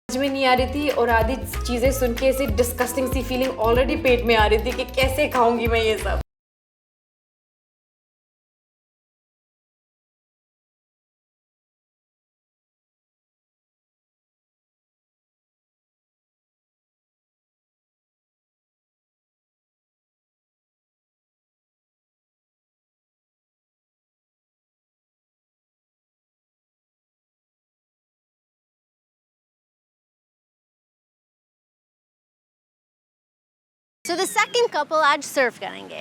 समझ में नहीं आ रही थी और आधी चीज़ें सुन के ऐसी डिस्कस्टिंग सी फीलिंग ऑलरेडी पेट में आ रही थी कि कैसे खाऊंगी मैं ये सब.
So the second couple आज सर्व करेंगे.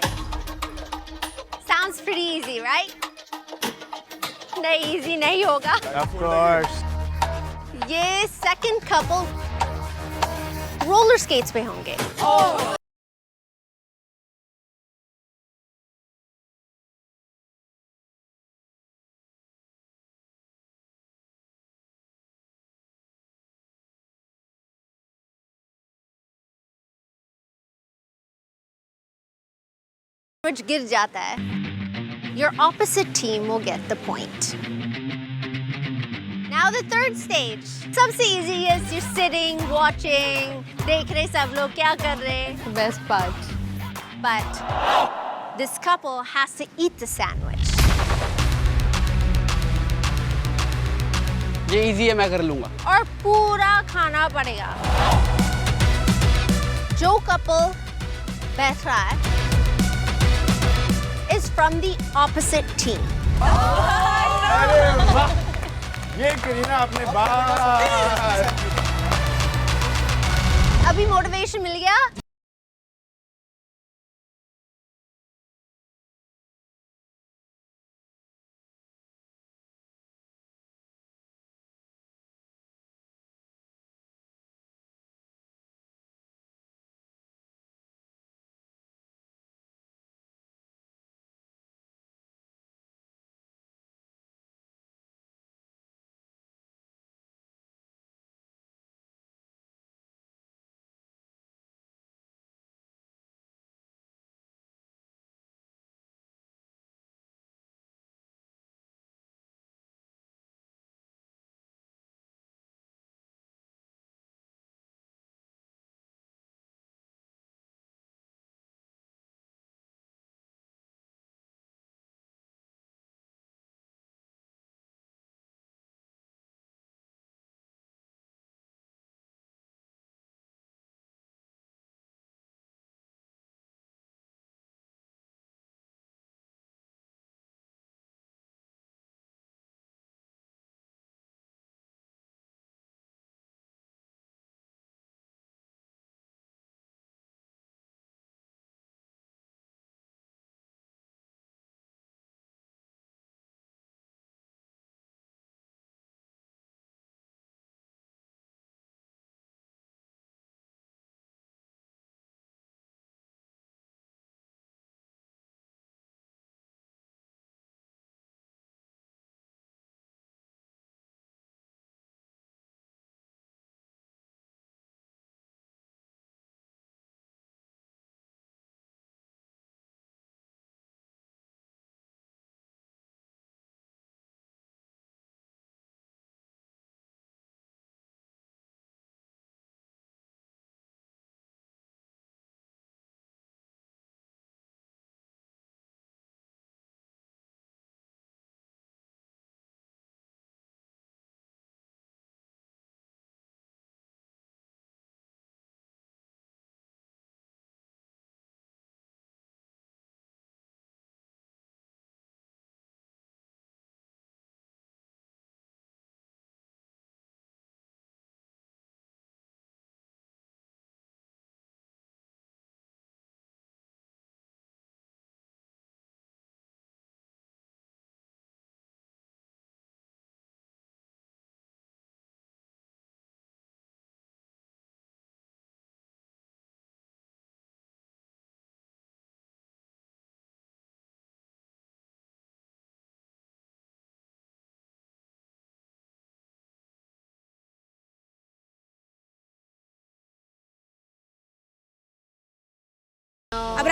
Sounds pretty easy, right? नहीं easy नहीं होगा.
Of course.
ये second couple roller skates पे होंगे. कुछ गिर जाता है. Your opposite team will get the point. Now the third stage. सबसे easy is you're sitting, watching, देख रहे सब लोग क्या कर रहे हैं.
Best part.
But this couple has to eat the sandwich.
ये इजी है, मैं कर लूंगा.
और पूरा खाना पड़ेगा. जो couple बैठ रहा है is from the opposite team.
अरे वाह, ये करीना आपने बात.
अभी मोटिवेशन मिल गया.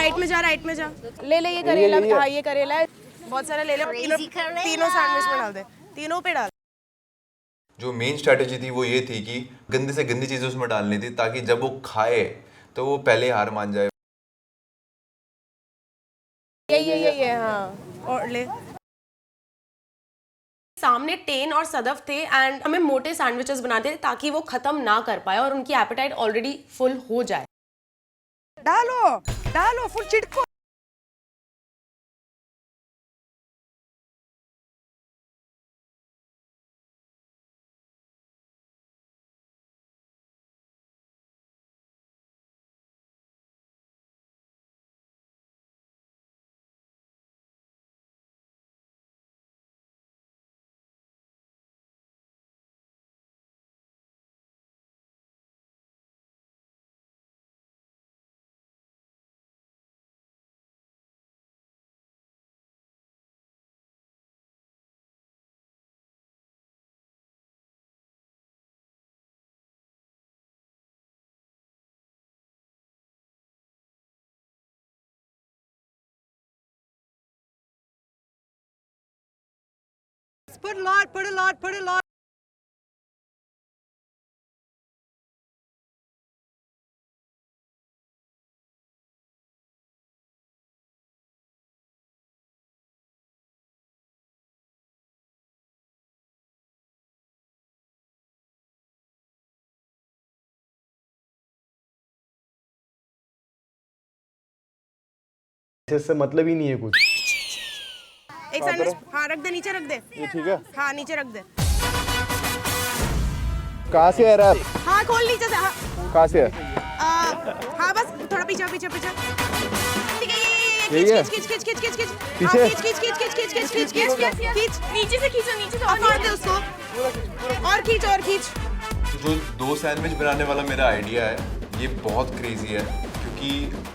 राइट में जा, राइट में जा। ले ले ये करेला, हाँ ये करेला है, बहुत सारा ले ले, तीनों सैंडविच में डाल दे, तीनों पे डाल।
जो मेन स्ट्रैटेजी थी वो ये थी कि गंदी से गंदी चीजें उसमें डालनी थी ताकि जब वो खाए तो वो पहले हार मान जाए।
ये हाँ, और ले।
सामने टेन और सदफ थे एंड हमें मोटे सैंडविचेस बनाते थे ताकि वो खत्म ना कर पाए और उनकी एपेटाइट ऑलरेडी फुल हो जाए।
डालो डालो full चिड़को। Put a lot, put a lot, put a lot.
इससे मतलब ही नहीं है कुछ।
एक सैंडविच हाँ रख दे, नीचे रख दे।
ये ठीक है?
हाँ नीचे रख दे।
कहाँ से है रैप?
हाँ खोल नीचे से। हाँ
कहाँ से है?
हाँ बस थोड़ा पीछे पीछे पीछे। ठीक है
यही है?
खींच खींच खींच खींच खींच।
पीछे?
खींच खींच खींच खींच खींच खींच खींच खींच खींच। नीचे से खींचो, नीचे से और दे उसको। और खींच और खींच।
जो 2 सैंडविच बनाने वाला मेरा आइडिया है ये बहुत क्रेजी है क्योंकि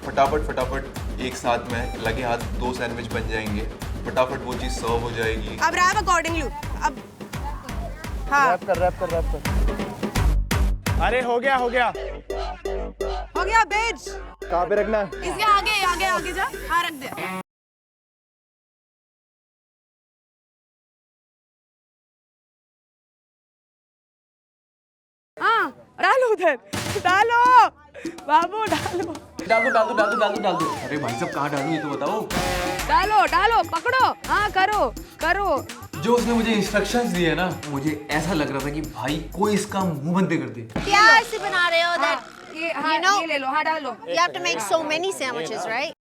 फटाफट फटाफट एक साथ में लगे हाथ 2 सैंडविच बन जाएंगे, फटाफट वो चीज़ सर्व हो जाएगी।
अब रैप अकॉर्डिंगली अब हाँ
रैप कर। अरे हो गया
बेच।
कहाँ पे रखना है?
इसके आगे आगे आगे जा। हाँ रख दे। हाँ डालो उधर, डालो बाबू डालो।
डाल दो। अरे भाई साहब कहाँ डालूं ये तो बताओ।
डालो पकड़ो। हाँ करो।
जो उसने मुझे इंस्ट्रक्शंस दिए ना, मुझे ऐसा लग रहा था कि भाई कोई इसका मुंह बंद कर दे।
क्या ऐसे बना रहे हो?
ये ले लो। हाँ डालो।
You have to make so many sandwiches, right?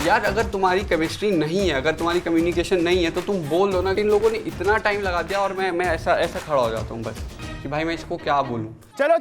यार अगर तुम्हारी केमिस्ट्री नहीं है, अगर तुम्हारी कम्युनिकेशन नहीं है तो तुम बोल दो ना कि इन लोगों ने इतना टाइम लगा दिया और मैं ऐसा खड़ा हो जाता हूँ बस कि भाई मैं इसको क्या बोलूँ।
चलो।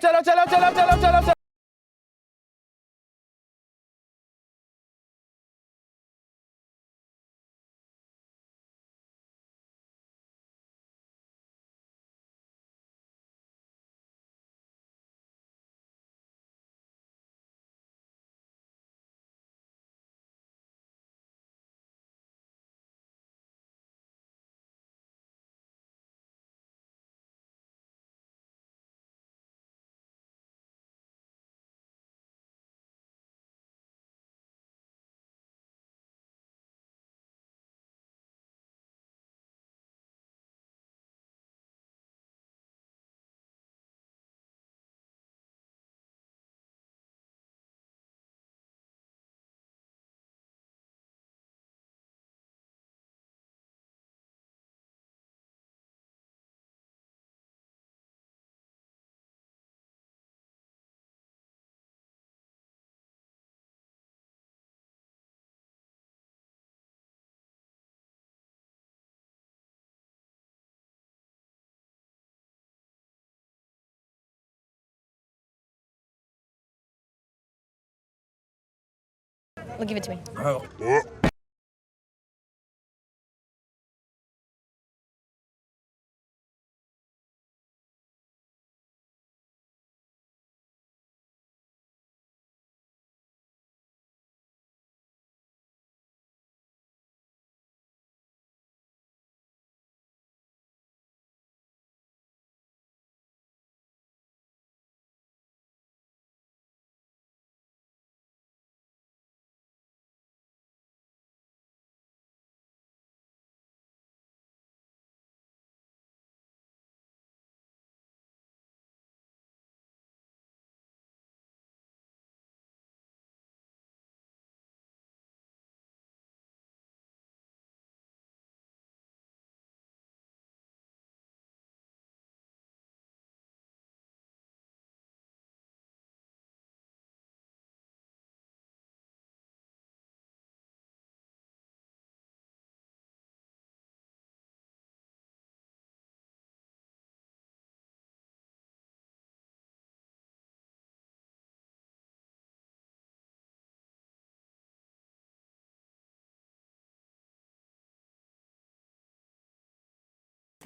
Well, give it to me.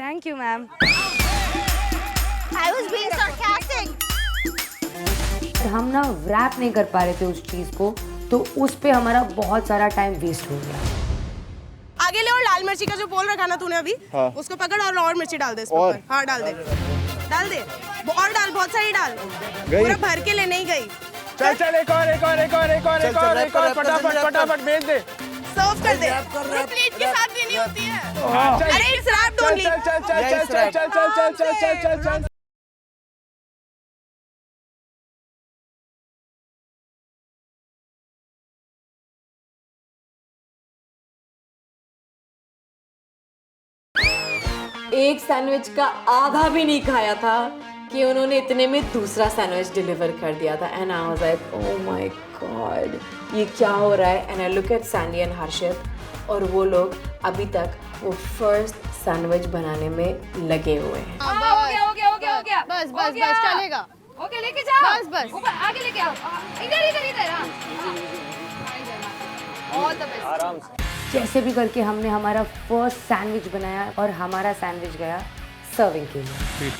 Thank you ma'am.
I was being sarcastic.
हम ना रैप नहीं कर पा रहे थे उस चीज़ को, तो उस पे हमारा बहुत सारा टाइम वेस्ट हो गया।
आगे ले और लाल मिर्ची का जो बोल रखा ना तूने अभी, उसको पकड़ और मिर्ची डाल दे इसके ऊपर। हाँ डाल दे, डाल दे और डाल, बहुत सारी डाल, पूरा भर के ले नहीं गई।
चल चल एक और फटाफट भेज दे।
सर्व कर दे, प्लेट के साथ देनी होती है। अरे इट्स रैप्ड ओनली।
चल।
एक सैंडविच का आधा भी नहीं खाया था कि उन्होंने इतने में दूसरा सैंडविच डिलीवर कर दिया था। And I was like oh my god, ये क्या हो रहा है। And I look at Sandy and Harshit, और वो लोग अभी तक वो फर्स्ट सैंडविच बनाने में लगे हुए हैं।
हो गया। बस चलेगा।
ओके लेके जाओ,
बस
ऊपर आगे लेके आओ, इधर। All the best.
आराम से।
जैसे भी करके हमने हमारा फर्स्ट सैंडविच बनाया और हमारा सैंडविच गया सर्विंग के लिए।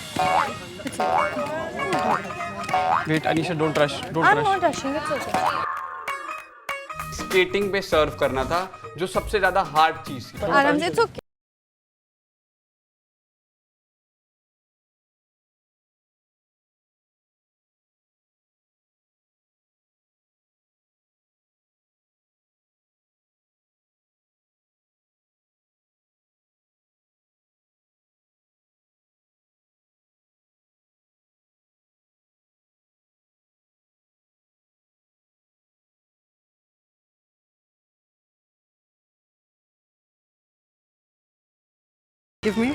Wait Anisha, don't rush.
I'm not rushing, it's okay.
Skating पे सर्व करना था, जो सबसे ज्यादा हार्ड चीज थी।
आराम से, it's okay.
Give me.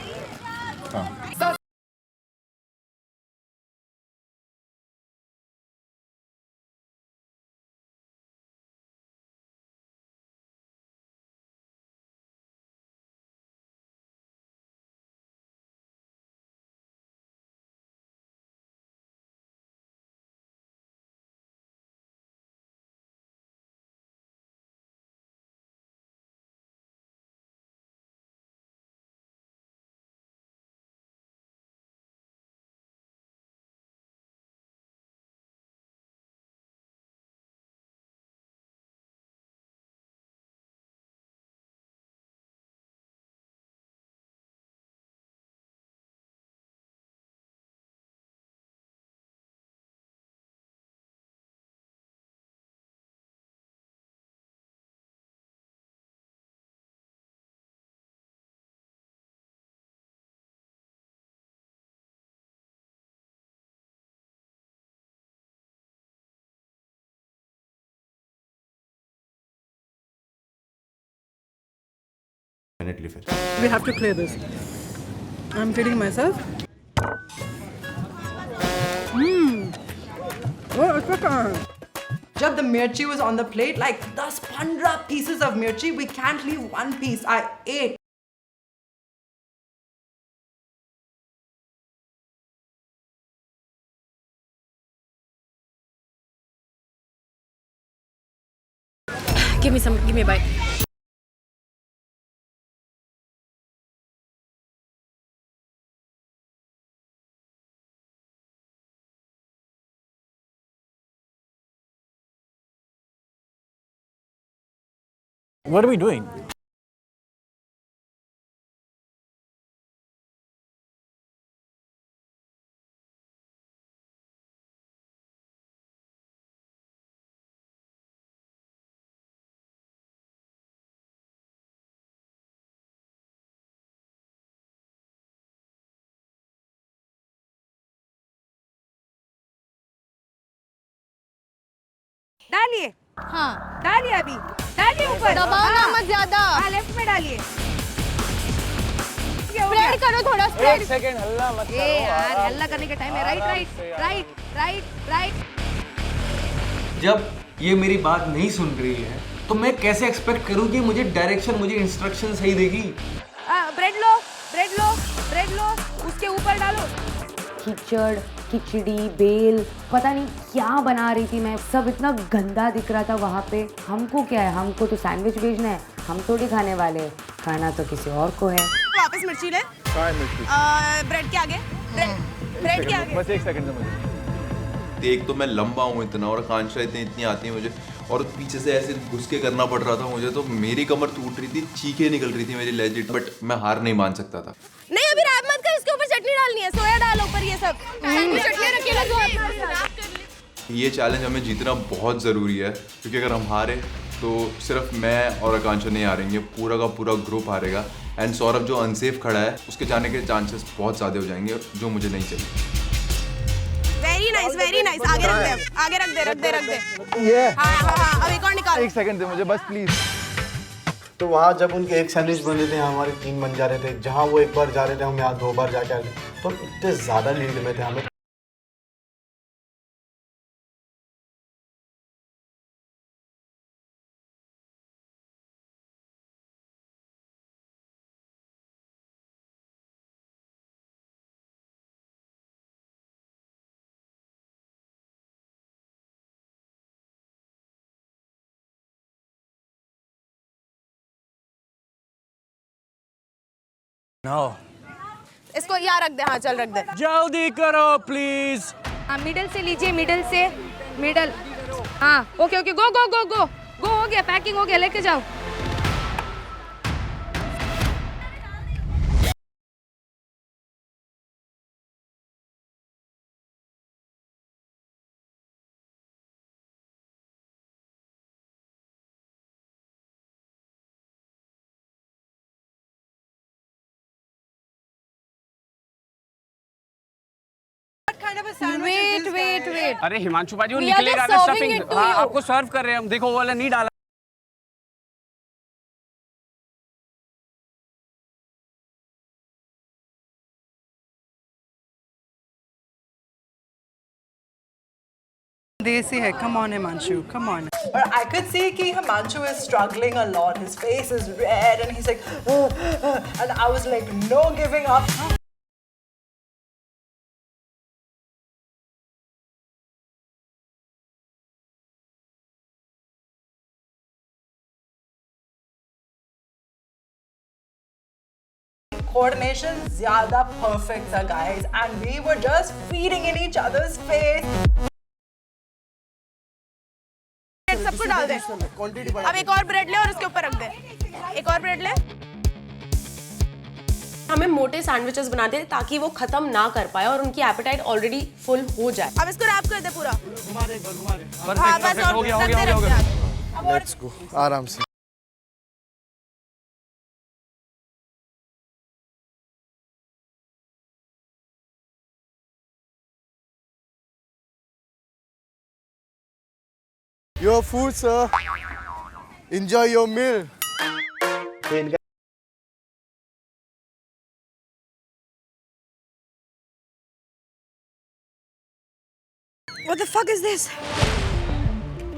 We have to clear this. I'm feeding myself. Oh, it's okay. Jab the mirchi was on the plate, like 10-15 pieces of mirchi, we can't leave one piece. I ate.
Give me a bite.
What are we doing?
डालिए,
हाँ
डालिए अभी, डालिए ऊपर।
दबाना मत ज्यादा।
हाँ, लेफ्ट में डालिए।
स्प्रेड करो थोड़ा, स्प्रेड।
एक सेकंड हल्ला मत करो।
यार हल्ला करने का टाइम है। राइट।
जब ये मेरी बात नहीं सुन रही है तो मैं कैसे एक्सपेक्ट करूं कि मुझे डायरेक्शन, मुझे इंस्ट्रक्शन सही देगी।
ब्रेड लो, उसके ऊपर डालो।
कीचड़, खिचड़ी, बेल, पता नहीं क्या बना रही थी मैं। सब इतना गंदा दिख रहा था वहाँ पे। हमको क्या है, हमको तो सैंडविच भेजना है, हम थोड़ी खाने वाले, खाना तो किसी और को है।
वापस मिर्ची ले।
ब्रेड के आगे ब्रेड के आगे
बस 1 सेकंड से मुझे एक तो मैं लंबा हूँ इतना और आकांक्षा इतनी आती है मुझे और पीछे से ऐसे घुस के करना पड़ रहा था मुझे तो मेरी कमर टूट रही थी चीखें निकल रही थी मेरी लेजिट बट मैं हार नहीं मान सकता था।
नहीं अभी रैप मत कर इसके ऊपर चटनी डालनी है सोया डाल ऊपर ये सब चटनी रखेगा जो अपना
ये चैलेंज हमें जीतना बहुत ज़रूरी है क्योंकि अगर हम हारे तो सिर्फ मैं और आकांक्षा नहीं हारेंगे पूरा का पूरा ग्रुप हारेगा एंड सौरभ जो अनसेफ खड़ा है उसके जाने के चांसेस बहुत ज़्यादा हो जाएंगे जो मुझे नहीं चाहिए।
वेरी नाइस आगे रख दे
ये
हाँ अब एक और निकाल
1 सेकंड दे मुझे बस प्लीज। तो वहाँ जब उनके एक सैंडविच बन रहे थे हमारे 3 बन जा रहे थे जहाँ वो 1 बार जा रहे थे हम यहाँ 2 बार जाके आ गए तो इतने ज़्यादा लीड में थे हमें।
No.
इसको यहाँ रख दे हाँ चल रख दे
जल्दी करो प्लीज।
हाँ मिडल से लीजिए मिडल हाँ ओके गो हो गया पैकिंग हो गया लेके जाओ। Wait.
अरे हिमांशु भाई वो
We are
निकलेगा
just
ना
serving
स्टफिंग।
it to
हाँ
you.
आपको सर्व कर रहे हैं हम देखो वो वाला नहीं डाला।
Desi hai, come on Himanshu, come on. But I could see कि Himanshu is struggling a lot. His face is red and he's like, and I was like, no giving up. Coordination ज़्यादा perfect था guys, and we were just feeding in each other's face.
सबको डाल दे अब एक और ब्रेड ले और उसके ऊपर रख दे एक और ब्रेड ले।
हमें मोटे सैंडविचेस बनाते थे ताकि वो खत्म ना कर पाए और उनकी एपेटाइट ऑलरेडी फुल हो जाए।
अब इसको रैप कर दे पूरा।
हाँ बस हो गया।
लेट्स गो आराम से। Your food, sir. Enjoy your meal.
What the fuck is this?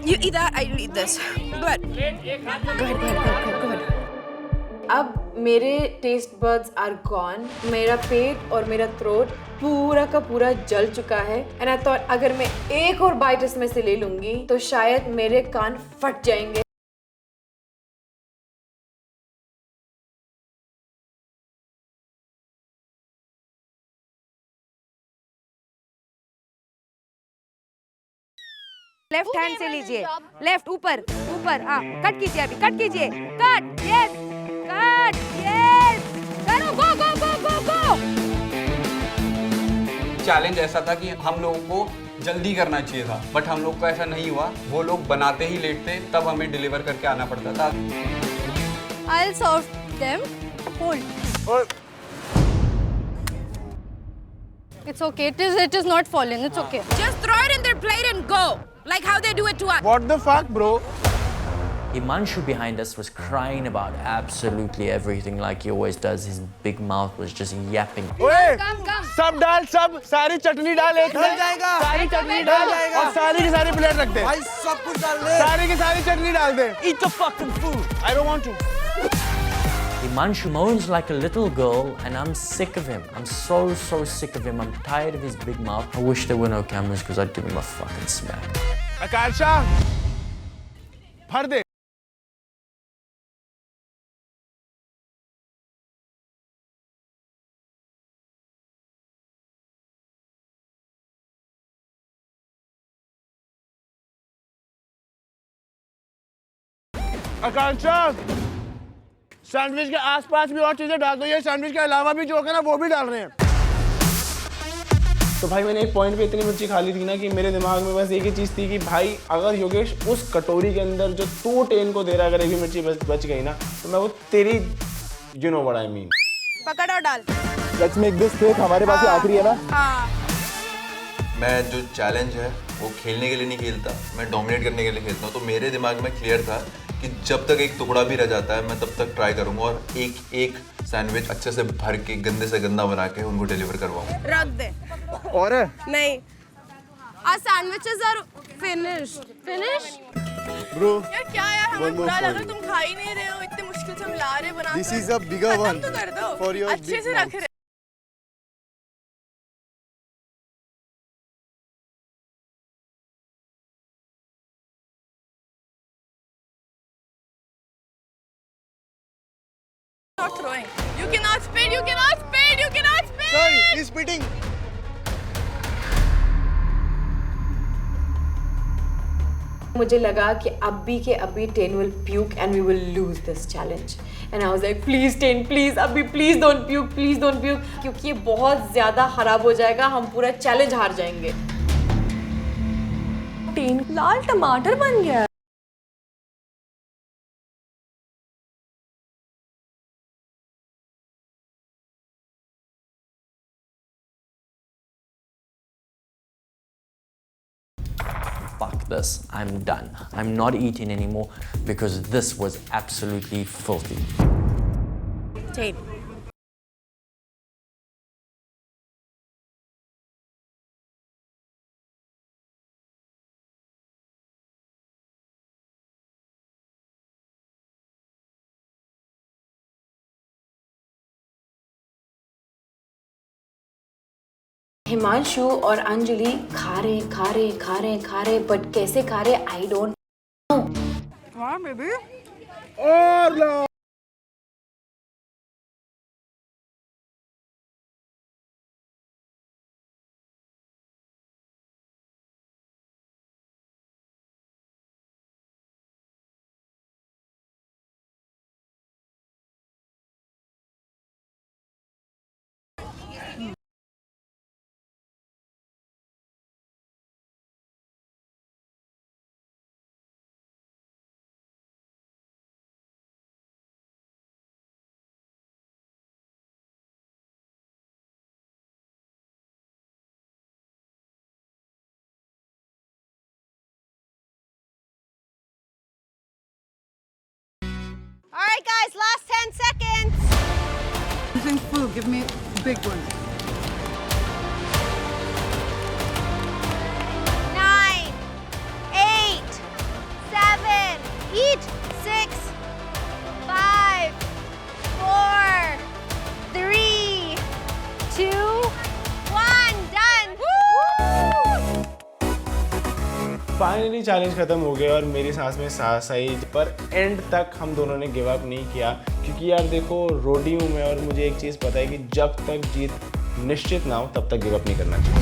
You eat that, I eat this. Good. Good.
अब मेरे टेस्ट बड्स आर गॉन। मेरा पेट और मेरा थ्रोट पूरा का पूरा जल चुका है एंड आई थॉट अगर मैं एक और बाइट इसमें से ले लूंगी तो शायद मेरे कान फट जाएंगे। लेफ्ट हैंड से लीजिए लेफ्ट ऊपर हाँ कट कीजिए अभी कट कीजिए कट यस करो गो
चैलेंज ऐसा था कि हम लोगों को जल्दी करना चाहिए था बट हम लोग का ऐसा नहीं हुआ। वो लोग बनाते ही लेट थे तब हमें डिलीवर करके आना पड़ता था।
I'll serve them. Hold. It's okay. It is not falling. It's okay.
Just throw it in their plate and go. Like how they do it to us.
What the fuck, bro?
Himanshu behind us was crying about absolutely everything like he always does. His big mouth was just yapping.
ओए, सब डाल सब सारी चटनी डाल एक में सारी चटनी डाल और सारी की सारी प्लेट रख दे भाई सब कुछ डाल दे सारी की सारी चटनी डाल दे
Eat the fucking food.
I don't want to.
Himanshu moans like a little girl and I'm sick of him. I'm so sick of him. I'm tired of his big mouth. I wish there were no cameras because I'd give him a fucking smack.
आकांक्षा भर दे
आकांक्षा, सैंडविच के आसपास भी और चीजें डाल दो, ये सैंडविच के अलावा भी जो है ना वो भी डाल रहे हैं। तो भाई मैंने एक पॉइंट पे इतनी मिर्ची खा ली थी ना कि मेरे दिमाग में बस एक ही चीज़ थी कि भाई अगर योगेश उस कटोरी के अंदर जो तू टेन को दे रहा है अगर एक भी मिर्ची बच गई ना तो मैं वो तेरी you know what I mean.
पकड़ और डाल।
लेट्स मेक दिस क्विक, हमारे पास ये आखिरी है ना।
हाँ।
मैं जो चैलेंज है वो खेलने के लिए नहीं खेलता, मैं डोमिनेट करने के लिए खेलता हूँ। तो मेरे दिमाग में क्लियर था कि जब तक एक टुकड़ा भी रह जाता है मैं तब तक ट्राई करूँगा और एक सैंडविच अच्छे से भर के गंदे से गंदा बना के उनको डिलीवर करवाऊंगा।
रख दे।
और
नहीं, our sandwiches are finished.
Bro
यार क्या यार, हमें बुरा लगा, तुम खा ही नहीं रहे हो, इतने मुश्किल से हम ला रहे बना।
This is a bigger one
तो कर दो,
फॉर योर
अच्छे से रख रहे। Not throwing. You cannot spit. You cannot spit. You cannot spit.
Sorry, he's spitting.
मुझे लगा कि अभी के अभी ten will puke and we will lose this challenge. And I was like, please Tain, please अभी please don't puke, क्योंकि ये बहुत ज़्यादा खराब हो जाएगा, हम पूरा चैलेंज हार जाएंगे। टेन लाल टमाटर बन गया।
Fuck this, I'm done. I'm not eating anymore because this was absolutely filthy.
Tain.
Himanshu और अंजलि खा रहे बट कैसे खा रहे आई डोंट नो।
हाँ बेबी।
और लो।
All right, guys, last 10 seconds.
Something full, give me big one.
9, 8, 7, eat. 6, 5, 4, 3, 2, 1, done.
Finally challenge खत्म हो गया और मेरी सांस में सांस आई, पर एंड तक हम दोनों ने गिव अप नहीं किया क्योंकि यार देखो रोडी हूँ मैं और मुझे एक चीज़ पता है कि जब तक जीत निश्चित ना हो तब तक गिव अप नहीं करना चाहिए।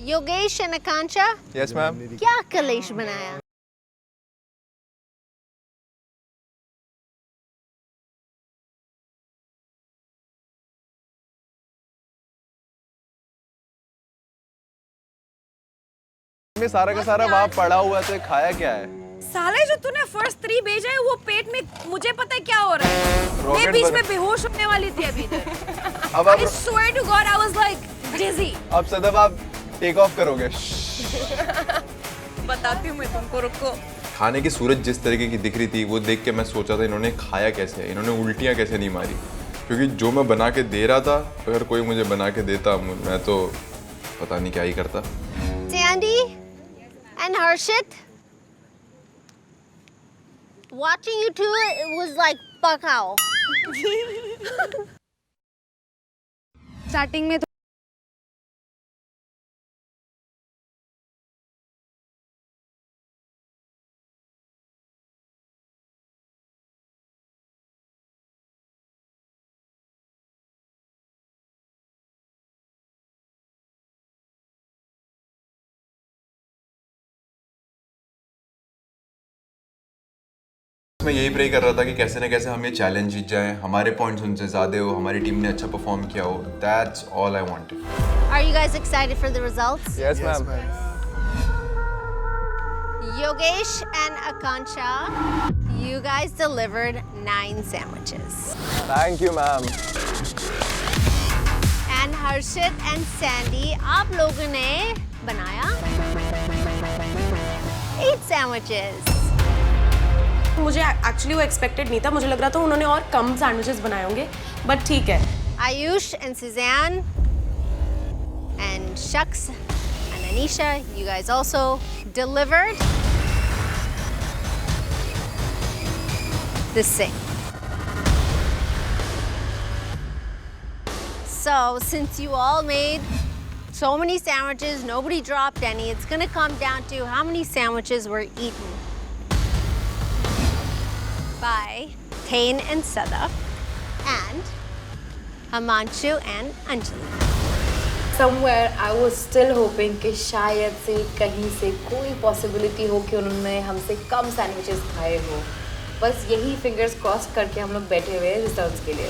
Yogesh and Akanksha,
yes ma'am.
क्या कलेश बनाया?
में सारा का सारा वहाँ पड़ा हुआ है, तो खाया क्या है?
साले जो तूने फर्स्ट 3 भेजा है वो पेट में, मुझे पता है क्या हो रहा है। मैं बीच में बेहोश होने वाली थी अभी तक।
अब
I swear to God, I was like dizzy.
अब सदब आप टेक ऑफ करोगे।
बताती हूँ मैं तुमको, रुको।
खाने की सूरत जिस तरीके की दिख रही थी वो देख के मैं सोचा था इन्होंने खाया कैसे, इन्होंने उल्टियाँ कैसे नहीं मारी, क्योंकि जो मैं बना के दे रहा था अगर कोई मुझे बना के देता मैं तो पता नहीं क्या ही करता।
Sandy and Harshit, watching you two was like fuck how.
Starting में
मैं यही प्रे कर रहा था कि कैसे ना कैसे हम ये चैलेंज जीत जाएं, हमारे पॉइंट्स उनसे ज़्यादा हो, हमारी टीम ने अच्छा परफॉर्म किया हो. That's all I wanted.
Are you guys excited for the results?
Yes, ma'am.
Yogesh and Akansha, you guys delivered 9 sandwiches.
Thank you, ma'am.
And Harshit and Sandy, आप लोगों ने बनाया 8 sandwiches.
मुझे एक्चुअली वो एक्सपेक्टेड नहीं था, मुझे लग रहा था उन्होंने और कम सैंडविचेस बनाए होंगे, बट ठीक है.
Ayush and Suzanne and Shaks and Anisha, you guys also delivered the same. So, since you all made so many sandwiches, nobody dropped any, it's gonna come down to how many sandwiches were eaten by Tain and Sadaf and Himanshu and Anjali.
Somewhere I was still hoping कि शायद से कहीं से कोई possibility हो कि उन्होंने हमसे कम sandwiches खाए हो. बस यही fingers crossed करके हम लोग बैठे हुए हैं results के लिए.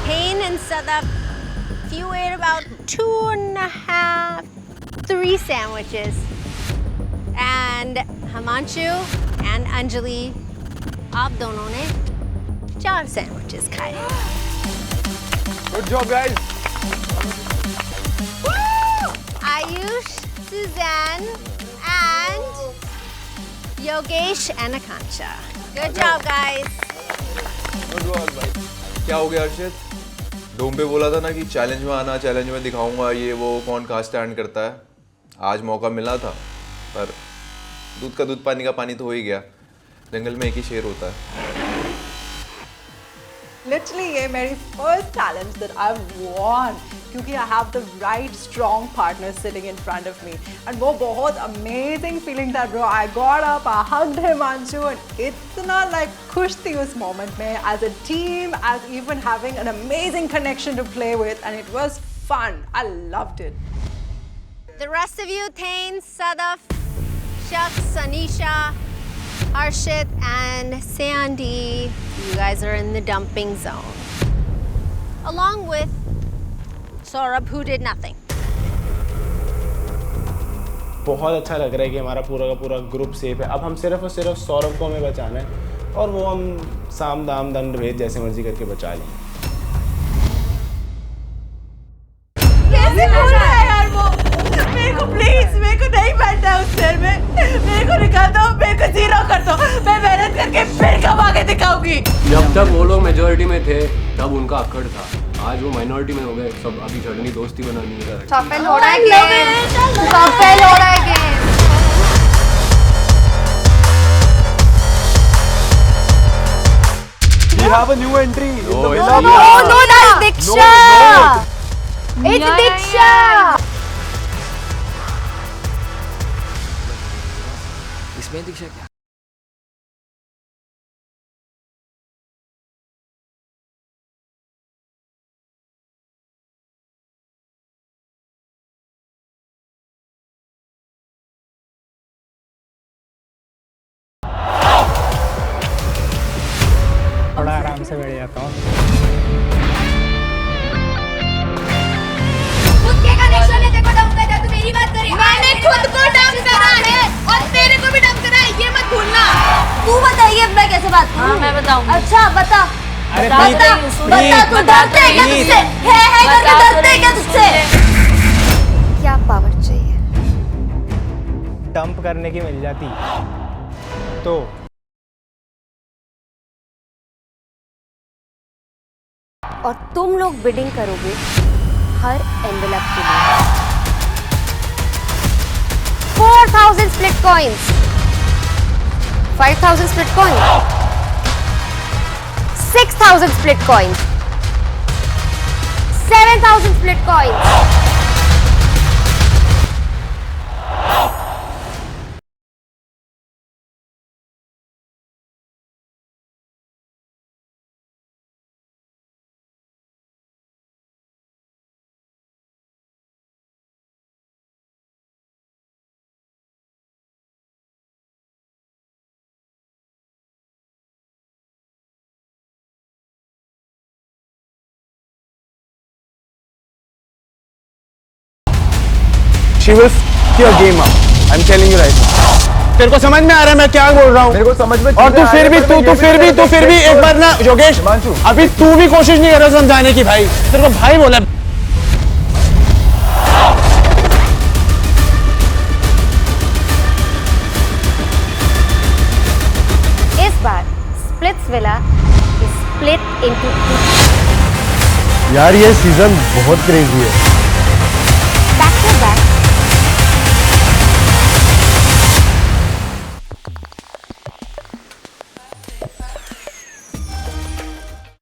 Tain and Sadaf, you ate about 2.5, 3 sandwiches. And Himanshu and Anjali, आप दोनों ने 4 sandwiches खाए.
Good job, guys.
Ayush, Suzanne, and Yogesh and Akansha. Good job, guys.
Good work, भाई.
क्या हो गया अर्षित? डोम पे बोला था ना कि चैलेंज में आना, चैलेंज में दिखाऊंगा ये वो कौन कहाँ स्टैंड करता है. आज मौका मिला था, पर दूध का दूध पानी का पानी तो हो ही गया. जंगल में एक ही शेर होता है.
Literally, ये मेरी first challenge that I've won क्योंकि I have the right strong partner sitting in front of me and वो बहुत amazing feeling था bro. I got up, I hugged Himanshu and इतना like खुश थी उस moment में as a team, as even having an amazing connection to play with and it was fun. I loved it.
The rest of you, Tain, Sadaf, Shaks, Anisha, Harshit, and Sandy, you guys are in the dumping zone. Along with Saurabh, who did nothing.
बहुत अच्छा लग रहा है कि हमारा पूरा का पूरा ग्रुप सेफ है. अब हम सिर्फ और सिर्फ सौरभ को हमें बचाना है और वो हम साम दाम दंड भेद जैसे मर्जी करके बचा लेंगे.
कैसे बोल रहा है यार वो? मेरे को प्लीज, मेरे को नहीं बैठना है उस शेर में. मेरे को निकाल दो, मेरे को जीरो कर दो. मैं मेहनत करके फिर कमा के दिखाऊंगी.
जब तक वो लोग मेजोरिटी में थे तब उनका अकड़ था. आज वो माइनॉरिटी में हो गए. सब अभी सडनली दोस्ती बनानी है.
Shuffle हो रहा है गेम. Shuffle हो रहा है game.
We have a new entry.
No, that's Diksha. It's Diksha.
इसमें दीक्षा क्या?
थोड़ा आराम से बैठ जाता हूँ.
खुद के कनेक्शन है, देखो डंप कर तू मेरी बात करे. मैंने खुद को डंप करा है और तेरे को भी डंप करा है, ये मत भूलना.
तू बताइए मैं कैसे बात करूं?
हाँ, मैं बताऊंगी.
अच्छा बता.
अरे
बता तू डरते है क्या तुझसे? है करके डरते है क्या तुझसे? क्या पावर चाहिए?
डंप करने की मिल जाती तो
और तुम लोग बिडिंग करोगे हर एनवेलप के लिए. 4,000 split coins, 5,000 split coins, 6,000 split coins, 7,000 split coins.
She will your game up, I am telling you right now. तेरे को समझ में आ रहा है मैं क्या बोल रहा हूँ? मेरे को समझ में और तू फिर भी एक बार ना योगेश, अभी तू भी कोशिश नहीं कर रहा समझाने की भाई। तेरे को भाई बोला।
इस बार Splitsvilla is split into two.
यार ये सीजन बहुत क्रेजी है।